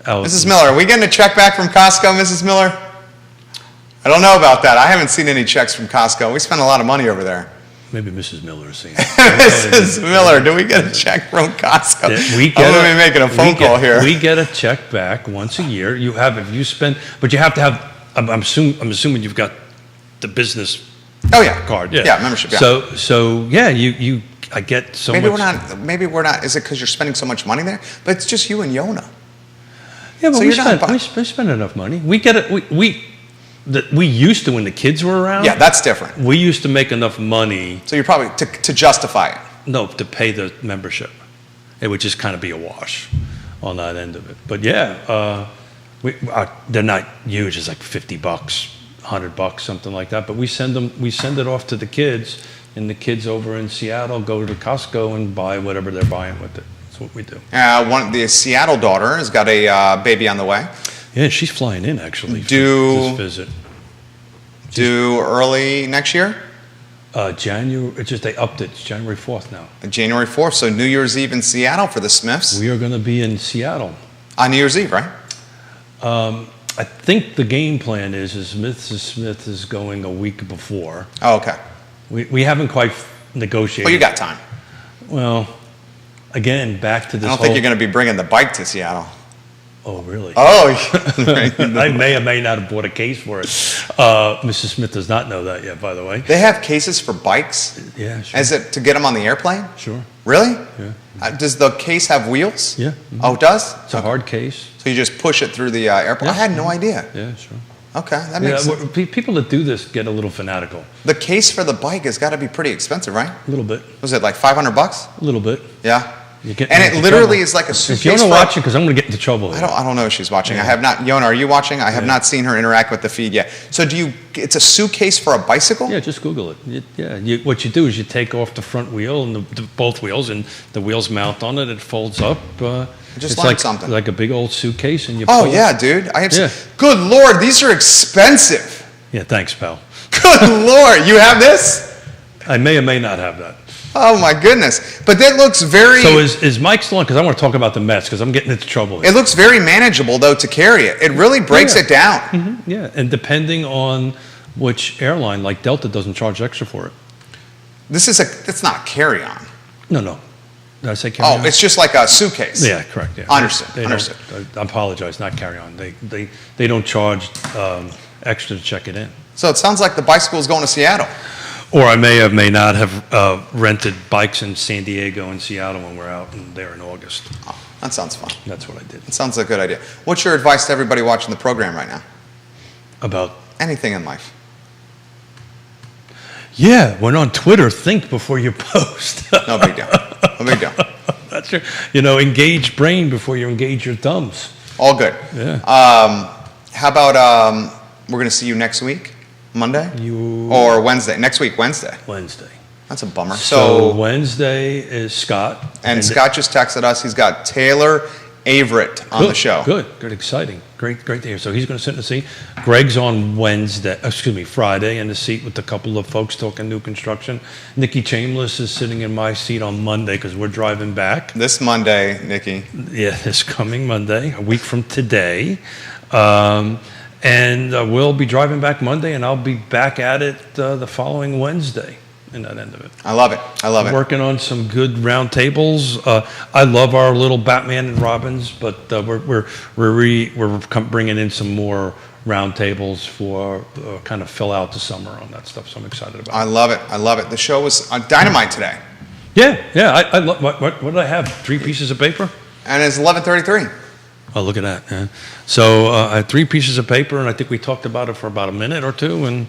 Mrs. Miller, are we getting a check back from Costco, Mrs. Miller? I don't know about that. I haven't seen any checks from Costco. We spend a lot of money over there. Maybe Mrs. Miller is saying. Mrs. Miller, do we get a check from Costco? I'm going to be making a phone call here. We get a check back once a year. You have if you spend, but you have to have. I'm assuming you've got the business Oh yeah, card. Yeah, yeah, membership. Yeah. So yeah, I get so maybe much. We we're not. Is it because you're spending so much money there? But it's just you and Yona. Yeah, but So we you're not spend we spend enough money. We get it. We used to when the kids were around. Yeah, that's different. We used to make enough money. So you're probably to justify it. No, to pay the membership. It would just kind of be a wash on that end of it. But yeah, they're not huge. It's like $50, $100, something like that. But we send it off to the kids, and the kids over in Seattle go to Costco and buy whatever they're buying with it. That's what we do. The Seattle daughter has got a baby on the way. Yeah, she's flying in actually for Due- this visit. Due early next year, January. It's just they upped it. It's January 4th now. January 4th. So New Year's Eve in Seattle for the Smiths. We are going to be in Seattle. On New Year's Eve, right? I think the game plan is Mrs. Smith is going a week before. Oh, okay. We haven't quite negotiated. Well, you got time. Well, again, back to this I don't think you're going to be bringing the bike to Seattle. Oh, really? Oh, I may or may not have bought a case for it. Mrs. Smith does not know that yet, by the way. they have cases for bikes? Yeah, sure. Is it to get them on the airplane? Sure. Really? Yeah. Does the case have wheels? Yeah. Oh, it does? It's a hard case. So you just push it through the airport? I Yeah. had no idea. Yeah, sure. Okay, that makes sense. People that do this get a little fanatical. The case for the bike has got to be pretty expensive, right? A little bit. Was it like $500? A little bit. Yeah. You get And into it literally trouble. is like a If suitcase. Yona watching, because I'm going to get into trouble. I don't know if she's watching. Yeah. I have not. Yona, are you watching? I have Yeah. not seen her interact with the feed yet. So it's a suitcase for a bicycle? Yeah, just Google it. What you do is you take off the front wheel and both wheels, and the wheels mount on it. It folds up. just it's learned like something. like a big old suitcase, and you. Oh pull yeah, it. dude. I have. Yeah. Good Lord, these are expensive. Yeah, thanks, pal. Good Lord, you have this? I may or may not have that. Oh my goodness! But that looks very. So is Mike still on? Because I want to talk about the Mets, because I'm getting into trouble here. It looks very manageable though to carry it. It really breaks Yeah. it down. Yeah, and depending on which airline, like Delta doesn't charge extra for it. It's not a carry-on. No. Did I say carry on? Oh, it's just like a suitcase. Yeah, correct. Yeah. Understood, They don't- understood. I apologize, not carry on. They don't charge extra to check it in. So it sounds like the bicycle is going to Seattle. Or I may or may not have rented bikes in San Diego and Seattle when we're out there in August. Oh, that sounds fun. That's what I did. It sounds like a good idea. What's your advice to everybody watching the program right now? About Anything in life. when on Twitter, think before you post. No big deal. No big deal. That's your, engage brain before you engage your thumbs. All good. Yeah. How about we're going to see you next week, Monday? Or Wednesday? Next week, Wednesday. Wednesday. That's a bummer. So Wednesday is Scott. And Scott just texted us. He's got Taylor Averett on the show. Good, exciting. Great to hear. So he's going to sit in the seat. Greg's on Friday in the seat with a couple of folks talking new construction. Nikki Chambliss is sitting in my seat on Monday because we're driving back. This Monday, Nikki. Yeah, this coming Monday, a week from today. And we'll be driving back Monday, and I'll be back at it the following Wednesday in that end of it. I love it. I love it. Working on some good round tables. I love our little Batman and Robins, but we're bringing in some more round tables for kind of fill out the summer on that stuff. So I'm excited about it. I love it. I love it. The show was dynamite today. Yeah. I love. What did I have? 3 pieces of paper? And it's 11:33. Oh, look at that. Yeah. So I had 3 pieces of paper, and I think we talked about it for about a minute or two, and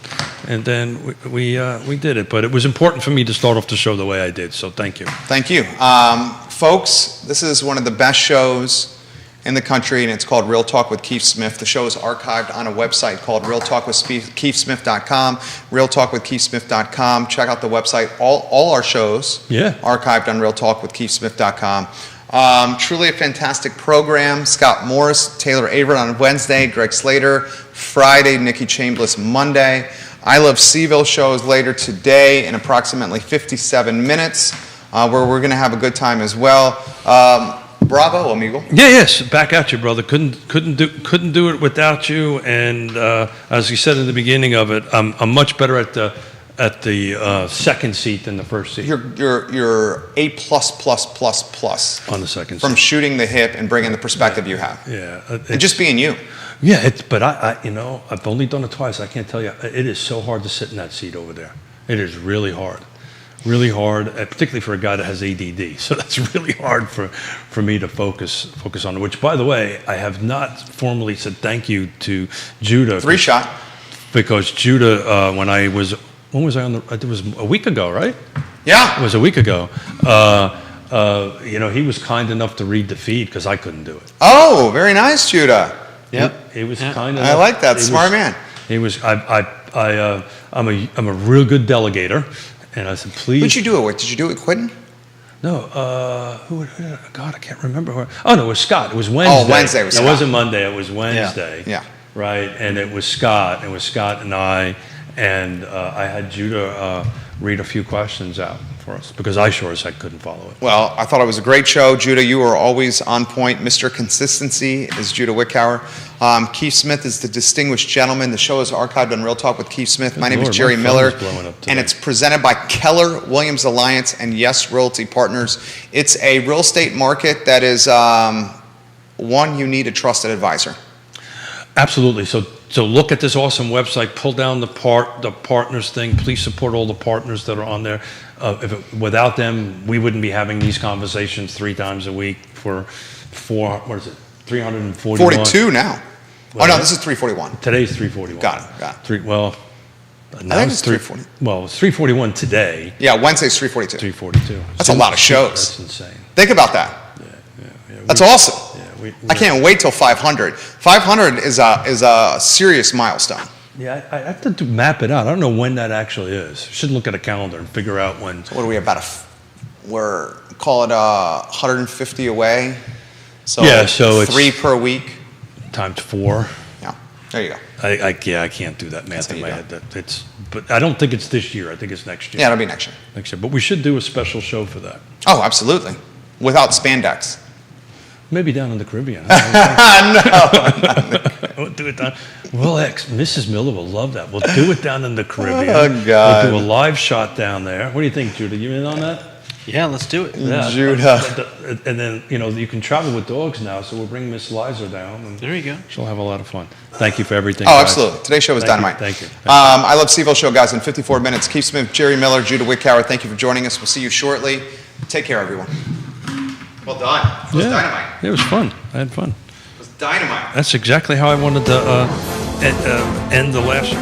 then we did it. But it was important for me to start off the show the way I did, so thank you. Thank you. Folks, this is one of the best shows in the country, and it's called Real Talk with Keith Smith. The show is archived on a website called realtalkwithkeithsmith.com, realtalkwithkeithsmith.com. Check out the website. All our shows archived on realtalkwithkeithsmith.com. Truly a fantastic program. Scott Morris, Taylor Averett on Wednesday, Greg Slater Friday, Nikki Chambliss Monday. I Love Seville shows later today in approximately 57 minutes, where we're going to have a good time as well. Bravo, amigo. Yes, back at you, brother. Couldn't do it without you. And as you said in the beginning of it, I'm much better at the second seat than the first seat. You're A plus on the second from seat. shooting the hip and bringing the perspective you have. Yeah, And just being you. Yeah, but I've only done it twice. I can't tell you. It is so hard to sit in that seat over there. It is really hard, particularly for a guy that has ADD. So that's really hard for me to focus on it. Which, by the way, I have not formally said thank you to Judah. 3-shot. Because Judah, when was I on the? It was a week ago, right? Yeah. It was a week ago. He was kind enough to read the feed because I couldn't do it. Oh, very nice, Judah. He was kind enough. I like that. Smart man. He was. I'm a real good delegator, and I said, please. Who'd you do it with? Did you do it with Quentin? No. Who? God, I can't remember. Oh no, it was Scott. It was Wednesday. Oh, Wednesday was Scott. It wasn't Monday. It was Wednesday. Yeah. Right, and it was Scott. It was Scott and I, and I had Judah read a few questions out for us because I sure as heck couldn't follow it. Well, I thought it was a great show. Judah, you were always on point. Mr. Consistency is Judah Wickower. Keith Smith is the distinguished gentleman. The show is archived on Real Talk with Keith Smith. My name is Lord, Jerry my Miller, phone is blowing up today. and it's presented by Keller Williams Alliance and Yes Realty Partners. It's a real estate market that is one, you need a trusted advisor. Absolutely. So look at this awesome website. Pull down the partners thing. Please support all the partners that are on there. Without them, we wouldn't be having these conversations 3 times a week for 341. 42 now. Well, Oh no, this is 341. Today's 341. Got it. Well, now I think it's 340. Well, it's 341 today. Yeah, Wednesday's 342. 342. That's a lot of shows. That's insane. Think about that. Yeah. That's awesome. Yeah, I can't wait till 500. 500 is a serious milestone. Yeah, I have to map it out. I don't know when that actually is. Should look at a calendar and figure out when. What are we about? We're call it 150 away. So Yeah, so it's- 3 per week. Times 4. Yeah, there you go. I can't do that math That's how in you my do head. But I don't think it's this year. I think it's next year. Yeah, it'll be next year. Next year. But we should do a special show for that. Oh, absolutely. Without spandex. Maybe down in the Caribbean. No. We'll do it down. Mrs. Miller will love that. We'll do it down in the Caribbean. Oh, God. We'll do a live shot down there. What do you think, Judah? You in on that? Yeah, let's do it. Yeah. Judah. And then, you can travel with dogs now, so we'll bring Miss Liza down. And There you go. she'll have a lot of fun. Thank you for everything. Oh, guys. absolutely. Today's show was Thank you, dynamite. thank you. I Love Seville show, guys, in 54 minutes. Keith Smith, Jerry Miller, Judah Wickower, thank you for joining us. We'll see you shortly. Take care, everyone. Well done. It was dynamite. It was fun. I had fun. It was dynamite. That's exactly how I wanted to end the last